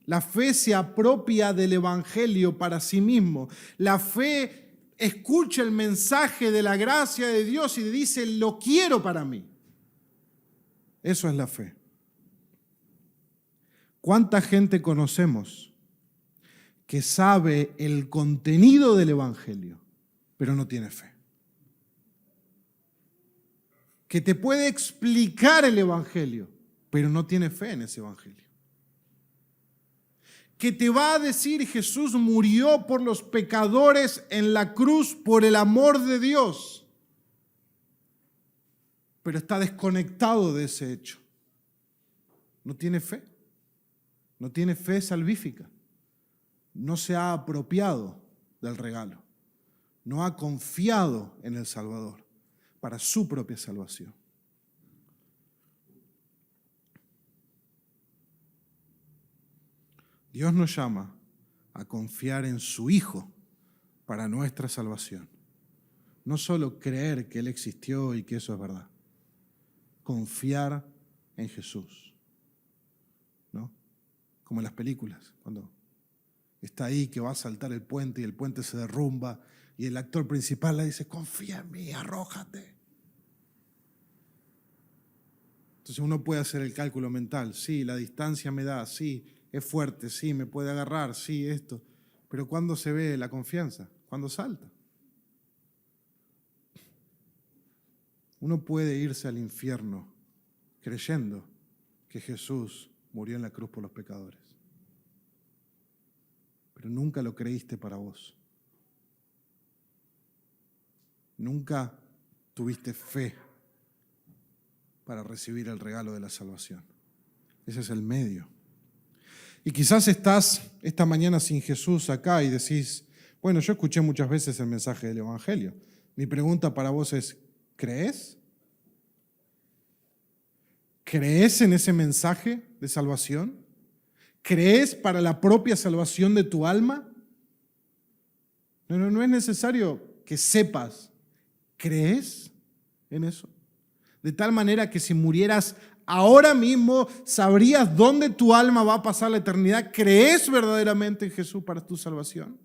La fe se apropia del Evangelio para sí mismo. La fe escucha el mensaje de la gracia de Dios y dice: lo quiero para mí. Eso es la fe. ¿Cuánta gente conocemos que sabe el contenido del Evangelio, pero no tiene fe. Que te puede explicar el Evangelio, pero no tiene fe en ese Evangelio. Que te va a decir Jesús murió por los pecadores en la cruz por el amor de Dios, pero está desconectado de ese hecho. No tiene fe. No tiene fe salvífica. No se ha apropiado del regalo. No ha confiado en el Salvador para su propia salvación. Dios nos llama a confiar en su Hijo para nuestra salvación. No solo creer que Él existió y que eso es verdad. Confiar en Jesús. ¿No? Como en las películas, cuando está ahí que va a saltar el puente y el puente se derrumba y el actor principal le dice, confía en mí, arrójate. Entonces uno puede hacer el cálculo mental, sí, la distancia me da, sí, es fuerte, sí, me puede agarrar, sí, esto. Pero ¿cuándo se ve la confianza? Cuando salta. Uno puede irse al infierno creyendo que Jesús murió en la cruz por los pecadores. Pero nunca lo creíste para vos. Nunca tuviste fe para recibir el regalo de la salvación. Ese es el medio. Y quizás estás esta mañana sin Jesús acá y decís, bueno, yo escuché muchas veces el mensaje del Evangelio. Mi pregunta para vos es, ¿crees? ¿Crees en ese mensaje de salvación? ¿Crees para la propia salvación de tu alma? No es necesario que sepas. ¿Crees en eso? De tal manera que si murieras ahora mismo, sabrías dónde tu alma va a pasar la eternidad. ¿Crees verdaderamente en Jesús para tu salvación?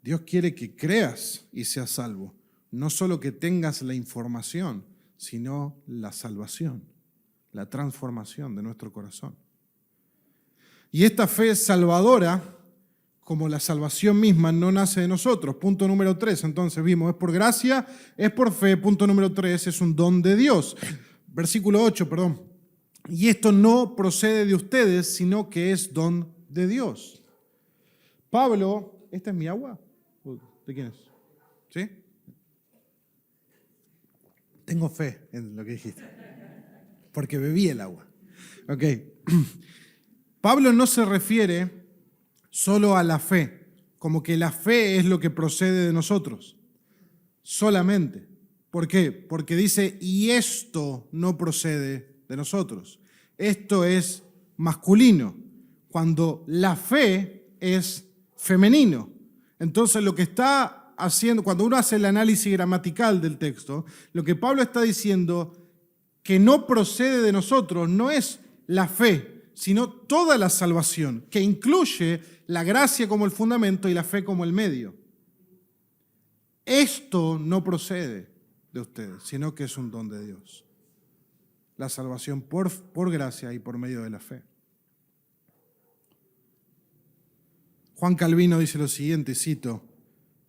Dios quiere que creas y seas salvo. No solo que tengas la información, sino la salvación, la transformación de nuestro corazón. Y esta fe salvadora, como la salvación misma, no nace de nosotros. Punto número 3, entonces vimos, es por gracia, es por fe. Punto número 3, es un don de Dios. Versículo 8, perdón. Y esto no procede de ustedes, sino que es don de Dios. Pablo, ¿esta es mi agua? ¿De quién es? ¿Sí? Tengo fe en lo que dijiste, porque bebí el agua. Ok. Pablo no se refiere solo a la fe, como que la fe es lo que procede de nosotros, solamente. ¿Por qué? Porque dice, y esto no procede de nosotros. Esto es masculino, cuando la fe es femenino. Entonces lo que está haciendo, cuando uno hace el análisis gramatical del texto, lo que Pablo está diciendo que no procede de nosotros no es la fe, sino toda la salvación, que incluye la gracia como el fundamento y la fe como el medio. Esto no procede de ustedes, sino que es un don de Dios. La salvación por gracia y por medio de la fe. Juan Calvino dice lo siguiente, cito,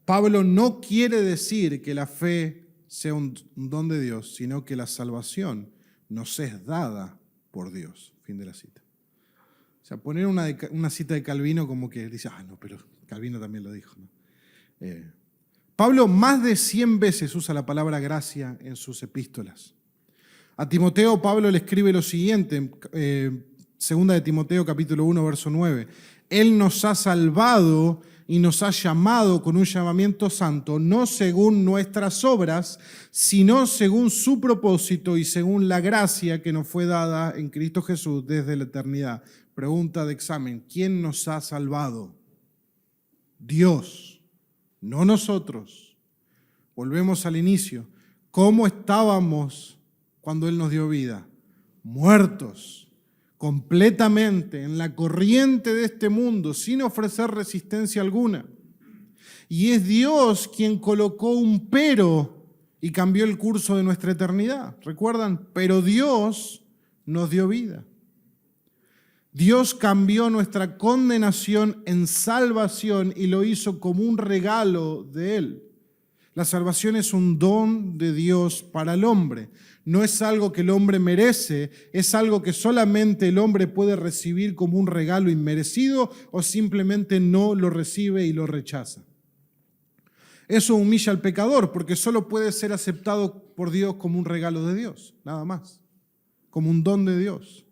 Pablo no quiere decir que la fe sea un don de Dios, sino que la salvación nos es dada por Dios. Fin de la cita. O sea, poner una cita de Calvino como que dice, no, pero Calvino también lo dijo, ¿no? Pablo más de 100 veces usa la palabra gracia en sus epístolas. A Timoteo, Pablo le escribe lo siguiente, segunda de Timoteo, capítulo 1, verso 9. Él nos ha salvado y nos ha llamado con un llamamiento santo, no según nuestras obras, sino según su propósito y según la gracia que nos fue dada en Cristo Jesús desde la eternidad. Pregunta de examen, ¿quién nos ha salvado? Dios, no nosotros. Volvemos al inicio. ¿Cómo estábamos cuando Él nos dio vida? Muertos. Completamente en la corriente de este mundo, sin ofrecer resistencia alguna. Y es Dios quien colocó un pero y cambió el curso de nuestra eternidad. ¿Recuerdan? Pero Dios nos dio vida. Dios cambió nuestra condenación en salvación y lo hizo como un regalo de Él. La salvación es un don de Dios para el hombre. No es algo que el hombre merece, es algo que solamente el hombre puede recibir como un regalo inmerecido o simplemente no lo recibe y lo rechaza. Eso humilla al pecador porque solo puede ser aceptado por Dios como un regalo de Dios, nada más, como un don de Dios.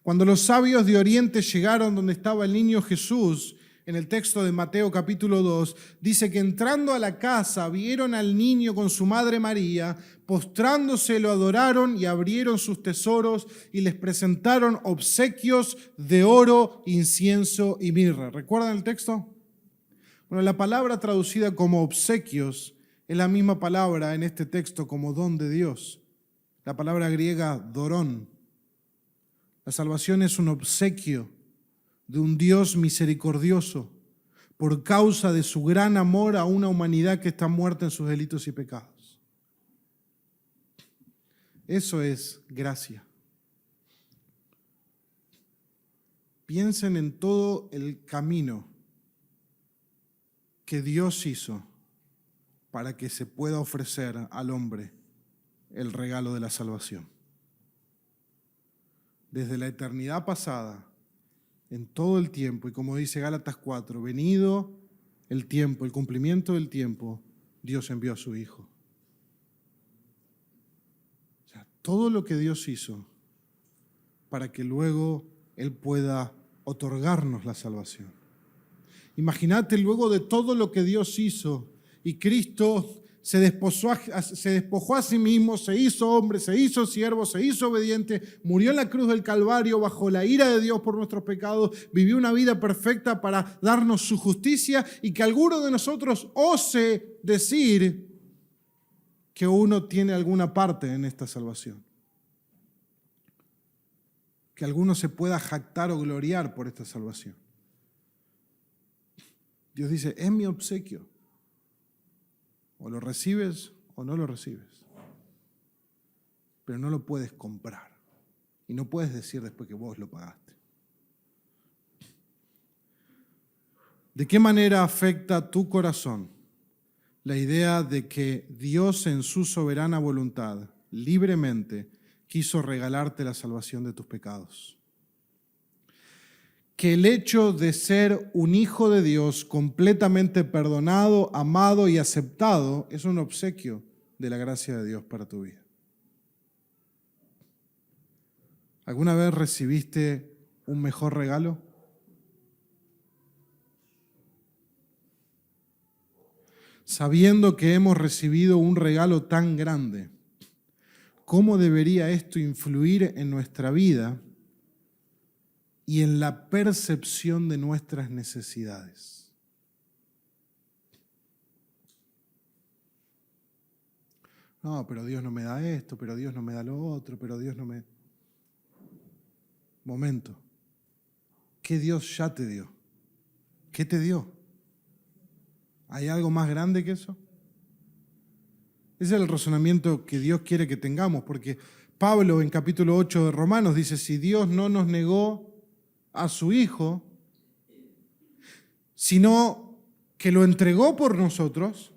Cuando los sabios de Oriente llegaron donde estaba el niño Jesús, en el texto de Mateo capítulo 2, dice que entrando a la casa vieron al niño con su madre María, postrándose lo adoraron y abrieron sus tesoros y les presentaron obsequios de oro, incienso y mirra. ¿Recuerdan el texto? Bueno, la palabra traducida como obsequios es la misma palabra en este texto como don de Dios. La palabra griega dorón. La salvación es un obsequio de un Dios misericordioso por causa de su gran amor a una humanidad que está muerta en sus delitos y pecados. Eso es gracia. Piensen en todo el camino que Dios hizo para que se pueda ofrecer al hombre el regalo de la salvación. Desde la eternidad pasada, en todo el tiempo, y como dice Gálatas 4, venido el tiempo, el cumplimiento del tiempo, Dios envió a su Hijo. O sea, todo lo que Dios hizo para que luego Él pueda otorgarnos la salvación. Imagínate luego de todo lo que Dios hizo y Cristo se despojó a sí mismo, se hizo hombre, se hizo siervo, se hizo obediente, murió en la cruz del Calvario bajo la ira de Dios por nuestros pecados, vivió una vida perfecta para darnos su justicia y que alguno de nosotros ose decir que uno tiene alguna parte en esta salvación. Que alguno se pueda jactar o gloriar por esta salvación. Dios dice, es mi obsequio. O lo recibes o no lo recibes. Pero no lo puedes comprar. Y no puedes decir después que vos lo pagaste. ¿De qué manera afecta tu corazón la idea de que Dios en su soberana voluntad, libremente, quiso regalarte la salvación de tus pecados? Que el hecho de ser un hijo de Dios completamente perdonado, amado y aceptado es un obsequio de la gracia de Dios para tu vida. ¿Alguna vez recibiste un mejor regalo? Sabiendo que hemos recibido un regalo tan grande, ¿cómo debería esto influir en nuestra vida y en la percepción de nuestras necesidades? No, pero Dios no me da esto, pero Dios no me da lo otro, pero Dios no me... Momento. ¿Qué Dios ya te dio? ¿Qué te dio? ¿Hay algo más grande que eso? Ese es el razonamiento que Dios quiere que tengamos, porque Pablo en capítulo 8 de Romanos dice, si Dios no nos negó a su Hijo, sino que lo entregó por nosotros,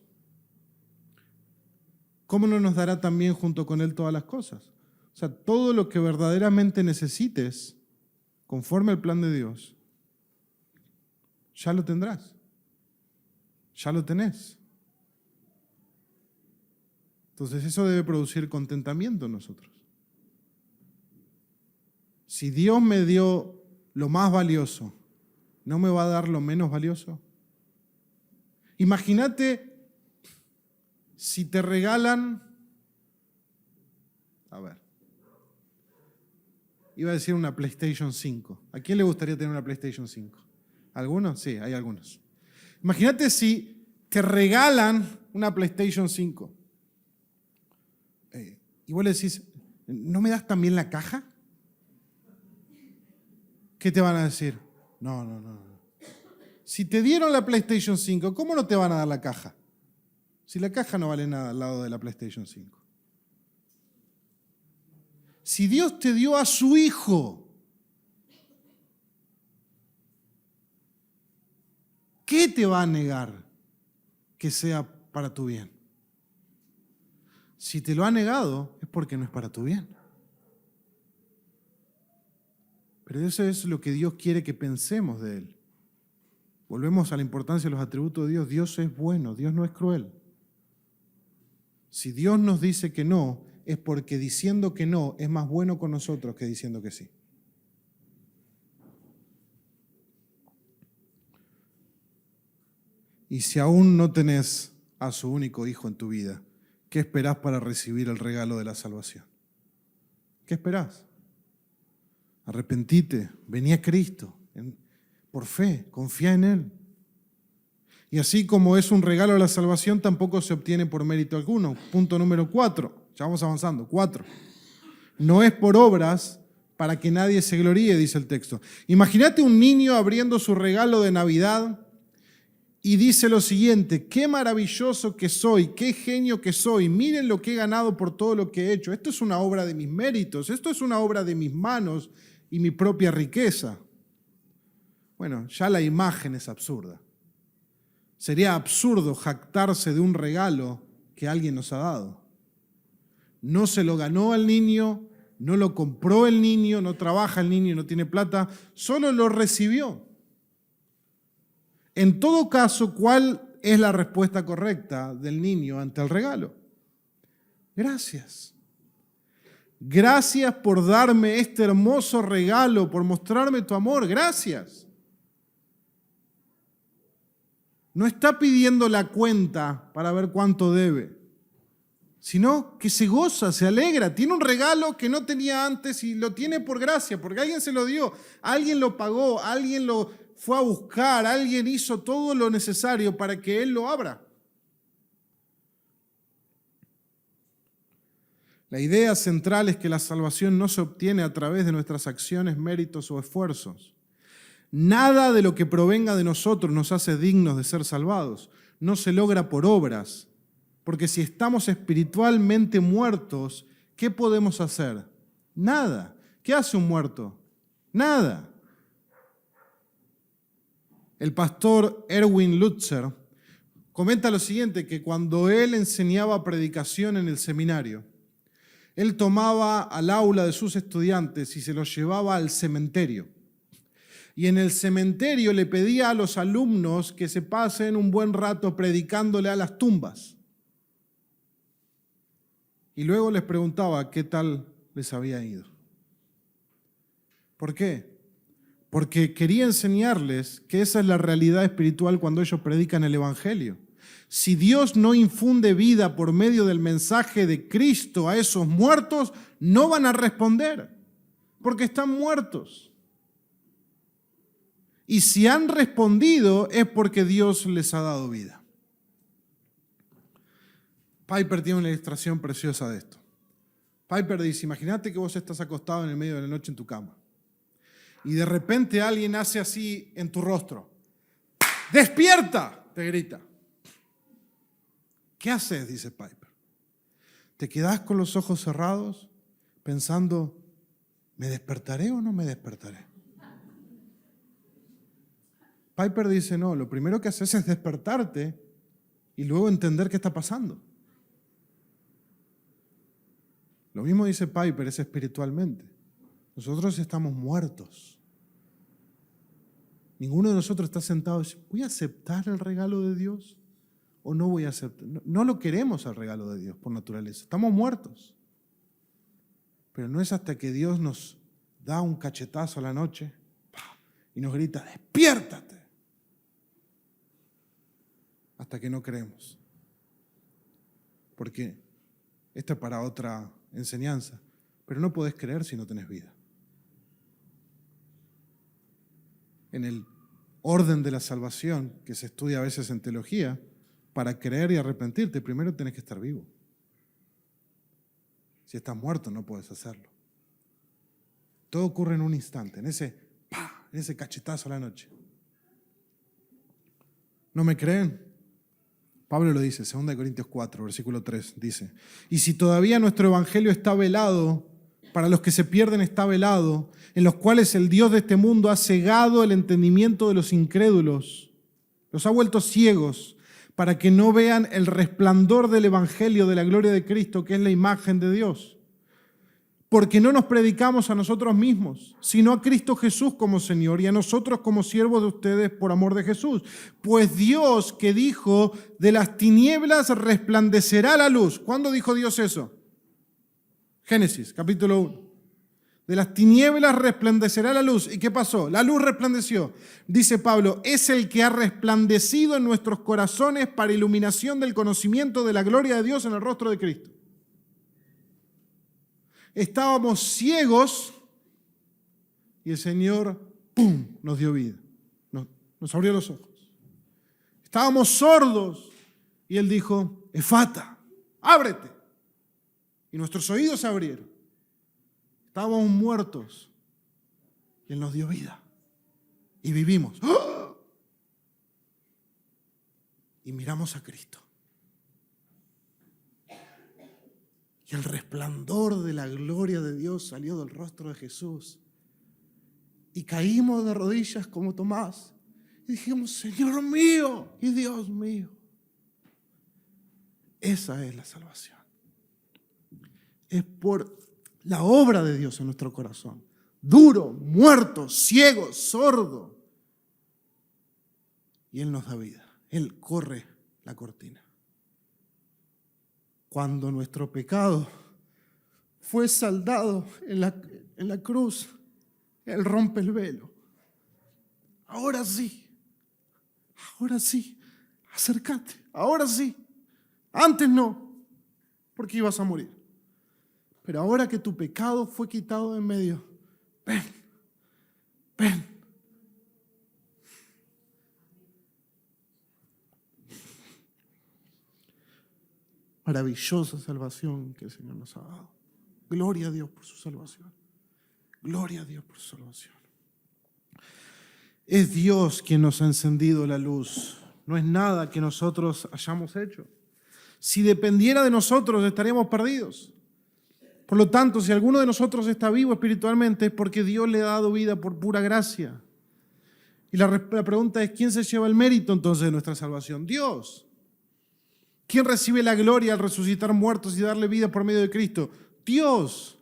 ¿cómo no nos dará también junto con Él todas las cosas? O sea, todo lo que verdaderamente necesites, conforme al plan de Dios, ya lo tendrás. Ya lo tenés. Entonces eso debe producir contentamiento en nosotros. Si Dios me dio lo más valioso, ¿no me va a dar lo menos valioso? Imagínate si te regalan, iba a decir una PlayStation 5. ¿A quién le gustaría tener una PlayStation 5? ¿Algunos? Sí, hay algunos. Imagínate si te regalan una PlayStation 5. Y vos le decís, ¿no me das también la caja? ¿Qué te van a decir? No. Si te dieron la PlayStation 5, ¿cómo no te van a dar la caja? Si la caja no vale nada al lado de la PlayStation 5. Si Dios te dio a su Hijo, qué te va a negar que sea para tu bien? Si te lo ha negado, es porque no es para tu bien. Pero eso es lo que Dios quiere que pensemos de Él. Volvemos a la importancia de los atributos de Dios. Dios es bueno, Dios no es cruel. Si Dios nos dice que no, es porque diciendo que no es más bueno con nosotros que diciendo que sí. Y si aún no tenés a su único hijo en tu vida, ¿qué esperás para recibir el regalo de la salvación? ¿Qué esperás? Arrepentite, vení a Cristo, por fe, confía en Él. Y así como es un regalo de la salvación, tampoco se obtiene por mérito alguno. Punto número 4, ya vamos avanzando, 4. No es por obras para que nadie se gloríe, dice el texto. Imagínate un niño abriendo su regalo de Navidad y dice lo siguiente: qué maravilloso que soy, qué genio que soy, miren lo que he ganado por todo lo que he hecho. Esto es una obra de mis méritos, esto es una obra de mis manos y mi propia riqueza. Bueno, ya la imagen es absurda. Sería absurdo jactarse de un regalo que alguien nos ha dado. No se lo ganó al niño, no lo compró el niño, no trabaja el niño, no tiene plata, solo lo recibió. En todo caso, ¿cuál es la respuesta correcta del niño ante el regalo? Gracias. Gracias por darme este hermoso regalo, por mostrarme tu amor. Gracias. No está pidiendo la cuenta para ver cuánto debe, sino que se goza, se alegra. Tiene un regalo que no tenía antes y lo tiene por gracia, porque alguien se lo dio, alguien lo pagó, alguien lo fue a buscar, alguien hizo todo lo necesario para que Él lo abra. La idea central es que la salvación no se obtiene a través de nuestras acciones, méritos o esfuerzos. Nada de lo que provenga de nosotros nos hace dignos de ser salvados. No se logra por obras, porque si estamos espiritualmente muertos, ¿qué podemos hacer? Nada. ¿Qué hace un muerto? Nada. El pastor Erwin Lutzer comenta lo siguiente, que cuando él enseñaba predicación en el seminario, él tomaba al aula de sus estudiantes y se los llevaba al cementerio. Y en el cementerio le pedía a los alumnos que se pasen un buen rato predicándole a las tumbas. Y luego les preguntaba qué tal les había ido. ¿Por qué? Porque quería enseñarles que esa es la realidad espiritual cuando ellos predican el Evangelio. Si Dios no infunde vida por medio del mensaje de Cristo a esos muertos, no van a responder, porque están muertos. Y si han respondido es porque Dios les ha dado vida. Piper tiene una ilustración preciosa de esto. Piper dice, imagínate que vos estás acostado en el medio de la noche en tu cama y de repente alguien hace así en tu rostro. ¡Despierta!, te grita. ¿Qué haces?, dice Piper. ¿Te quedás con los ojos cerrados pensando, ¿me despertaré o no me despertaré? Piper dice, no, lo primero que haces es despertarte y luego entender qué está pasando. Lo mismo dice Piper, es espiritualmente. Nosotros estamos muertos. Ninguno de nosotros está sentado y dice, ¿voy a aceptar el regalo de Dios o no voy a aceptar? No lo queremos el regalo de Dios por naturaleza. Estamos muertos. Pero no es hasta que Dios nos da un cachetazo a la noche y nos grita, despiértate, hasta que no creemos. Porque esto es para otra enseñanza, pero no podés creer si no tenés vida. En el orden de la salvación que se estudia a veces en teología, para creer y arrepentirte, primero tenés que estar vivo. Si estás muerto no puedes hacerlo. Todo ocurre en un instante, en ese cachetazo a la noche. ¿No me creen? Pablo lo dice, 2 Corintios 4, versículo 3, dice, y si todavía nuestro evangelio está velado, para los que se pierden está velado, en los cuales el Dios de este mundo ha cegado el entendimiento de los incrédulos, Los ha vuelto ciegos para que no vean el resplandor del evangelio de la gloria de Cristo, que es la imagen de Dios. Porque no nos predicamos a nosotros mismos, sino a Cristo Jesús como Señor y a nosotros como siervos de ustedes por amor de Jesús. Pues Dios, que dijo, de las tinieblas resplandecerá la luz. ¿Cuándo dijo Dios eso? Génesis, capítulo 1. De las tinieblas resplandecerá la luz. ¿Y qué pasó? La luz resplandeció. Dice Pablo, es el que ha resplandecido en nuestros corazones para iluminación del conocimiento de la gloria de Dios en el rostro de Cristo. Estábamos ciegos y el Señor, ¡pum!, nos dio vida. Nos abrió los ojos. Estábamos sordos y Él dijo, Efata, ábrete. Y nuestros oídos se abrieron. Estábamos muertos y Él nos dio vida y vivimos. ¡Oh! Y miramos a Cristo. Y el resplandor de la gloria de Dios salió del rostro de Jesús. Y caímos de rodillas como Tomás. Y dijimos, Señor mío y Dios mío. Esa es la salvación. Es por la obra de Dios en nuestro corazón. Duro, muerto, ciego, sordo. Y Él nos da vida. Él corre la cortina. Cuando nuestro pecado fue saldado en la cruz, Él rompe el velo. Ahora sí, acércate, ahora sí. Antes no, porque ibas a morir. Pero ahora que tu pecado fue quitado de en medio, ven. Maravillosa salvación que el Señor nos ha dado. Gloria a Dios por su salvación. Gloria a Dios por su salvación. Es Dios quien nos ha encendido la luz. No es nada que nosotros hayamos hecho. Si dependiera de nosotros, estaríamos perdidos. Por lo tanto, si alguno de nosotros está vivo espiritualmente, es porque Dios le ha dado vida por pura gracia. Y la pregunta es, ¿quién se lleva el mérito entonces de nuestra salvación? Dios. ¿Quién recibe la gloria al resucitar muertos y darle vida por medio de Cristo? Dios.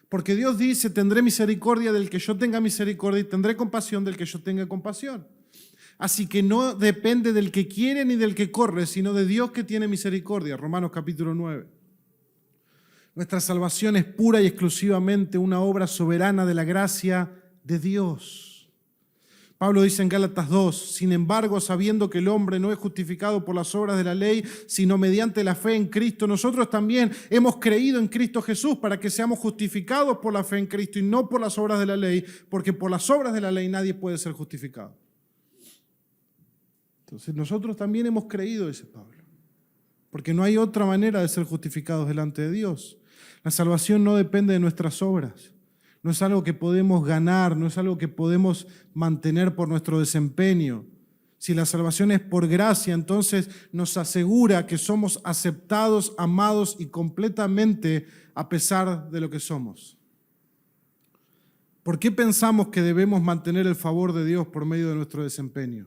Porque Dios dice, tendré misericordia del que yo tenga misericordia y tendré compasión del que yo tenga compasión. Así que no depende del que quiere ni del que corre, sino de Dios que tiene misericordia. Romanos capítulo 9. Nuestra salvación es pura y exclusivamente una obra soberana de la gracia de Dios. Pablo dice en Gálatas 2, sin embargo, sabiendo que el hombre no es justificado por las obras de la ley, sino mediante la fe en Cristo, nosotros también hemos creído en Cristo Jesús para que seamos justificados por la fe en Cristo y no por las obras de la ley, porque por las obras de la ley nadie puede ser justificado. Entonces nosotros también hemos creído, dice Pablo, porque no hay otra manera de ser justificados delante de Dios. La salvación no depende de nuestras obras. No es algo que podemos ganar, no es algo que podemos mantener por nuestro desempeño. Si la salvación es por gracia, entonces nos asegura que somos aceptados, amados y completamente a pesar de lo que somos. ¿Por qué pensamos que debemos mantener el favor de Dios por medio de nuestro desempeño?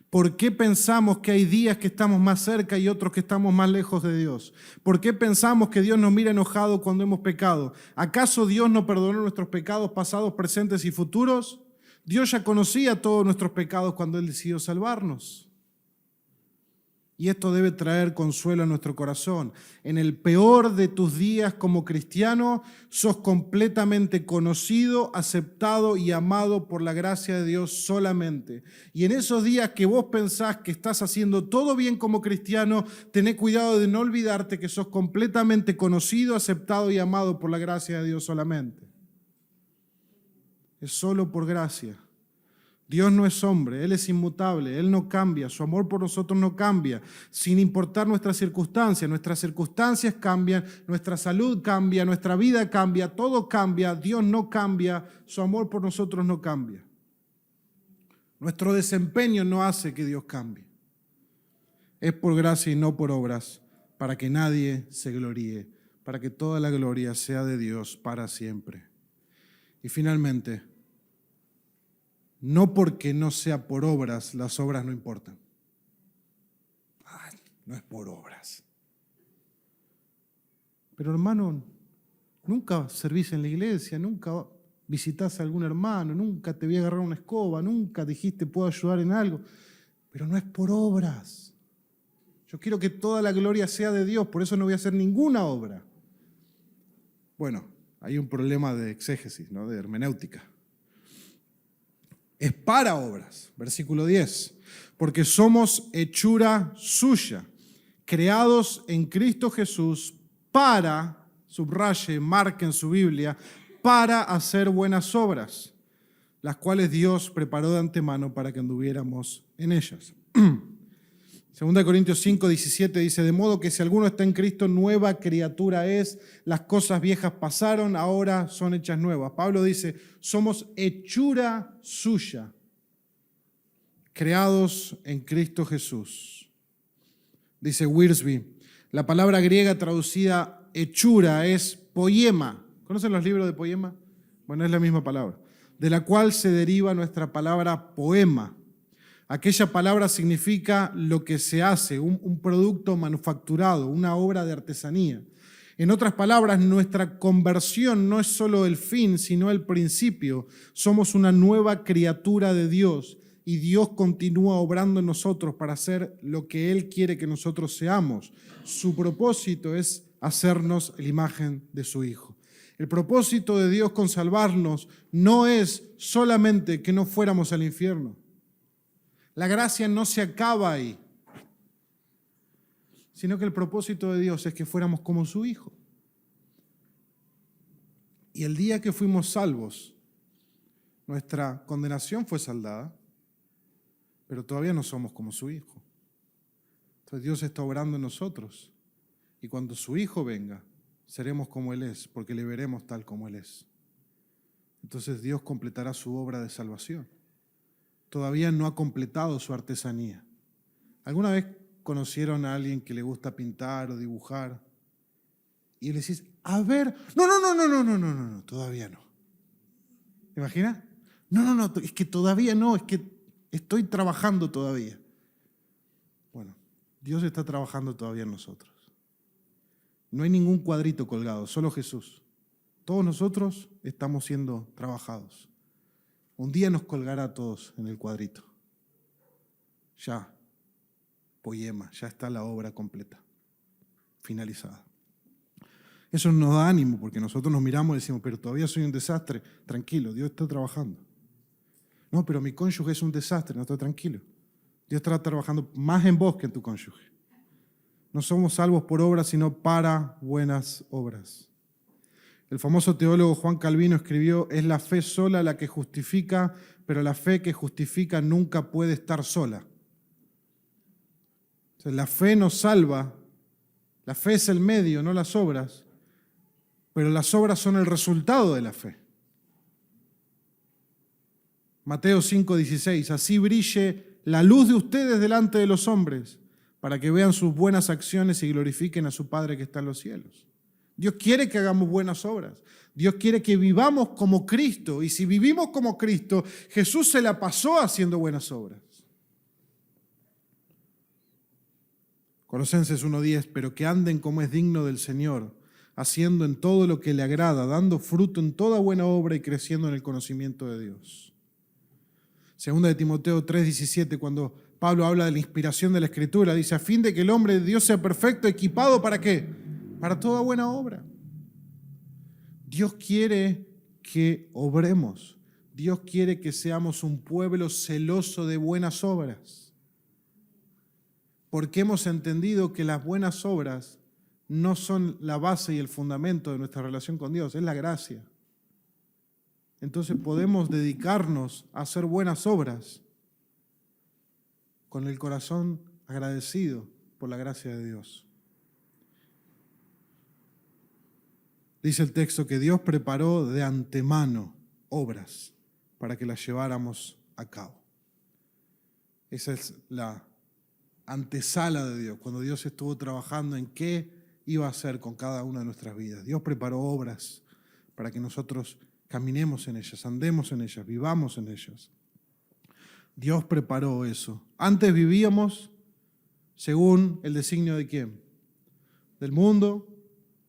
¿Por qué pensamos que hay días que estamos más cerca y otros que estamos más lejos de Dios? ¿Por qué pensamos que Dios nos mira enojado cuando hemos pecado? ¿Acaso Dios no perdonó nuestros pecados pasados, presentes y futuros? Dios ya conocía todos nuestros pecados cuando Él decidió salvarnos. Y esto debe traer consuelo a nuestro corazón. En el peor de tus días como cristiano, sos completamente conocido, aceptado y amado por la gracia de Dios solamente. Y en esos días que vos pensás que estás haciendo todo bien como cristiano, tené cuidado de no olvidarte que sos completamente conocido, aceptado y amado por la gracia de Dios solamente. Es solo por gracia. Dios no es hombre, Él es inmutable, Él no cambia, su amor por nosotros no cambia, sin importar nuestras circunstancias cambian, nuestra salud cambia, nuestra vida cambia, todo cambia, Dios no cambia, su amor por nosotros no cambia. Nuestro desempeño no hace que Dios cambie. Es por gracia y no por obras, para que nadie se gloríe, para que toda la gloria sea de Dios para siempre. Y finalmente, no porque no sea por obras, las obras no importan. No es por obras. Pero hermano, nunca servís en la iglesia, nunca visitás a algún hermano, nunca te voy a agarrar una escoba, nunca dijiste puedo ayudar en algo, pero no es por obras. Yo quiero que toda la gloria sea de Dios, por eso no voy a hacer ninguna obra. Bueno, hay un problema de exégesis, ¿no? De hermenéutica. Es para obras, versículo 10, porque somos hechura suya, creados en Cristo Jesús para, subraye, marque en su Biblia, para hacer buenas obras, las cuales Dios preparó de antemano para que anduviéramos en ellas. 2 Corintios 5, 17 dice, de modo que si alguno está en Cristo, nueva criatura es, las cosas viejas pasaron, ahora son hechas nuevas. Pablo dice, somos hechura suya, creados en Cristo Jesús. Dice Wiersbe, la palabra griega traducida hechura es poema. ¿Conocen los libros de poema? Bueno, es la misma palabra, de la cual se deriva nuestra palabra poema. Aquella palabra significa lo que se hace, un producto manufacturado, una obra de artesanía. En otras palabras, nuestra conversión no es solo el fin, sino el principio. Somos una nueva criatura de Dios y Dios continúa obrando en nosotros para hacer lo que Él quiere que nosotros seamos. Su propósito es hacernos la imagen de su Hijo. El propósito de Dios con salvarnos no es solamente que no fuéramos al infierno. La gracia no se acaba ahí, sino que el propósito de Dios es que fuéramos como su Hijo. Y el día que fuimos salvos, nuestra condenación fue saldada, pero todavía no somos como su Hijo. Entonces Dios está obrando en nosotros, y cuando su Hijo venga, seremos como Él es, porque le veremos tal como Él es. Entonces Dios completará su obra de salvación. Todavía no ha completado su artesanía. ¿Alguna vez conocieron a alguien que le gusta pintar o dibujar? Y le decís, a ver, no, todavía no. ¿Te imaginas? No, es que todavía no, es que estoy trabajando todavía. Bueno, Dios está trabajando todavía en nosotros. No hay ningún cuadrito colgado, solo Jesús. Todos nosotros estamos siendo trabajados. Un día nos colgará a todos en el cuadrito. Ya, poema, ya está la obra completa, finalizada. Eso nos da ánimo porque nosotros nos miramos y decimos, pero todavía soy un desastre. Tranquilo, Dios está trabajando. No, pero mi cónyuge es un desastre, no está tranquilo. Dios está trabajando más en vos que en tu cónyuge. No somos salvos por obras, sino para buenas obras. El famoso teólogo Juan Calvino escribió, es la fe sola la que justifica, pero la fe que justifica nunca puede estar sola. O sea, la fe nos salva, la fe es el medio, no las obras, pero las obras son el resultado de la fe. Mateo 5:16, así brille la luz de ustedes delante de los hombres, para que vean sus buenas acciones y glorifiquen a su Padre que está en los cielos. Dios quiere que hagamos buenas obras. Dios quiere que vivamos como Cristo. Y si vivimos como Cristo, Jesús se la pasó haciendo buenas obras. Colosenses 1:10, pero que anden como es digno del Señor, haciendo en todo lo que le agrada, dando fruto en toda buena obra y creciendo en el conocimiento de Dios. Segunda de Timoteo 3:17, cuando Pablo habla de la inspiración de la Escritura, dice, a fin de que el hombre de Dios sea perfecto, equipado, ¿para qué? Para toda buena obra. Dios quiere que obremos. Dios quiere que seamos un pueblo celoso de buenas obras. Porque hemos entendido que las buenas obras no son la base y el fundamento de nuestra relación con Dios, es la gracia. Entonces podemos dedicarnos a hacer buenas obras con el corazón agradecido por la gracia de Dios. Dice el texto que Dios preparó de antemano obras para que las lleváramos a cabo. Esa es la antesala de Dios, cuando Dios estuvo trabajando en qué iba a hacer con cada una de nuestras vidas. Dios preparó obras para que nosotros caminemos en ellas, andemos en ellas, vivamos en ellas. Dios preparó eso. Antes vivíamos según el designio de ¿quién? Del mundo,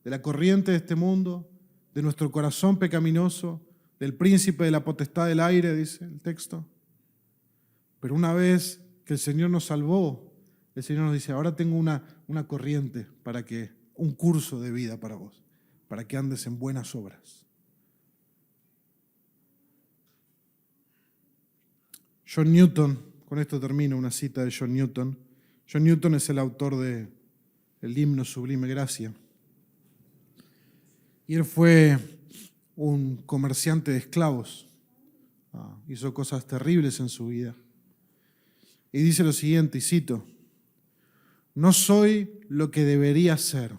de la corriente de este mundo, de nuestro corazón pecaminoso, del príncipe de la potestad del aire, dice el texto. Pero una vez que el Señor nos salvó, el Señor nos dice, ahora tengo una corriente para que, un curso de vida para vos, para que andes en buenas obras. John Newton, con esto termino, una cita de John Newton. John Newton es el autor del himno Sublime Gracia. Y él fue un comerciante de esclavos. Hizo cosas terribles en su vida. Y dice lo siguiente, y cito, no soy lo que debería ser.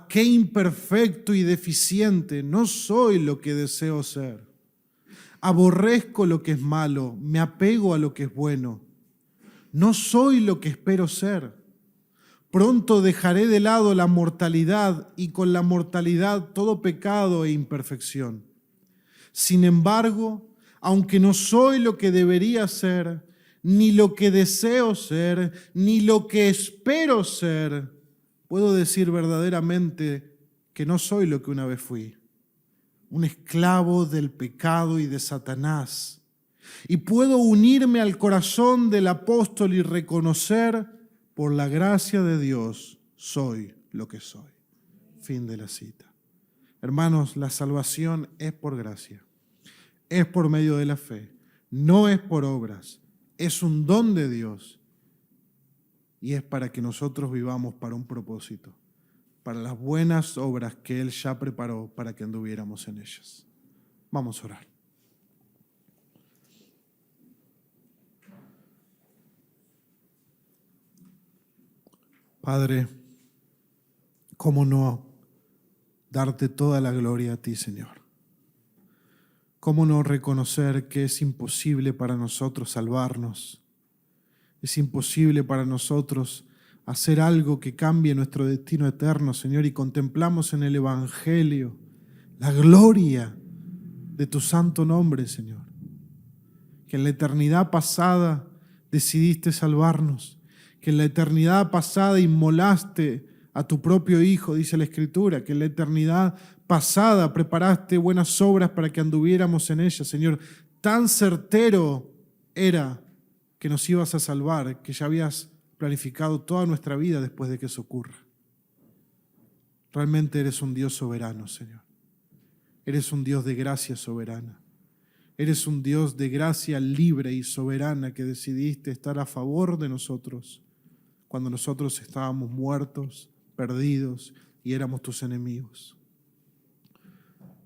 Qué imperfecto y deficiente, no soy lo que deseo ser. Aborrezco lo que es malo, me apego a lo que es bueno. No soy lo que espero ser. Pronto dejaré de lado la mortalidad y con la mortalidad todo pecado e imperfección. Sin embargo, aunque no soy lo que debería ser, ni lo que deseo ser, ni lo que espero ser, puedo decir verdaderamente que no soy lo que una vez fui, un esclavo del pecado y de Satanás. Y puedo unirme al corazón del apóstol y reconocer, por la gracia de Dios, soy lo que soy. Fin de la cita. Hermanos, la salvación es por gracia, es por medio de la fe, no es por obras, es un don de Dios y es para que nosotros vivamos para un propósito, para las buenas obras que Él ya preparó para que anduviéramos en ellas. Vamos a orar. Padre, ¿cómo no darte toda la gloria a ti, Señor? ¿Cómo no reconocer que es imposible para nosotros salvarnos? Es imposible para nosotros hacer algo que cambie nuestro destino eterno, Señor, y contemplamos en el Evangelio la gloria de tu santo nombre, Señor. Que en la eternidad pasada decidiste salvarnos, que en la eternidad pasada inmolaste a tu propio Hijo, dice la Escritura, que en la eternidad pasada preparaste buenas obras para que anduviéramos en ellas, Señor. Tan certero era que nos ibas a salvar, que ya habías planificado toda nuestra vida después de que eso ocurra. Realmente eres un Dios soberano, Señor. Eres un Dios de gracia soberana. Eres un Dios de gracia libre y soberana que decidiste estar a favor de nosotros cuando nosotros estábamos muertos, perdidos y éramos tus enemigos.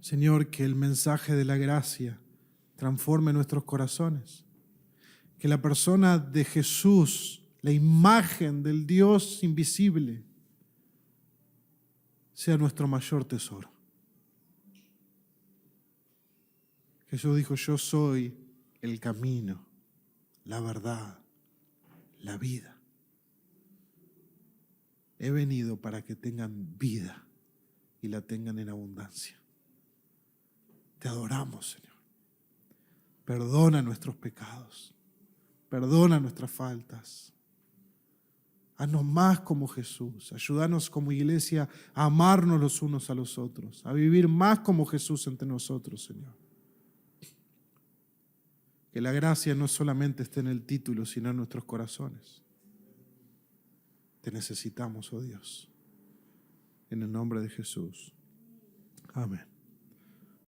Señor, que el mensaje de la gracia transforme nuestros corazones. Que la persona de Jesús, la imagen del Dios invisible, sea nuestro mayor tesoro. Jesús dijo, yo soy el camino, la verdad, la vida. He venido para que tengan vida y la tengan en abundancia. Te adoramos, Señor. Perdona nuestros pecados. Perdona nuestras faltas. Haznos más como Jesús. Ayúdanos como iglesia a amarnos los unos a los otros, a vivir más como Jesús entre nosotros, Señor. Que la gracia no solamente esté en el título, sino en nuestros corazones. Te necesitamos, oh Dios. En el nombre de Jesús. Amén.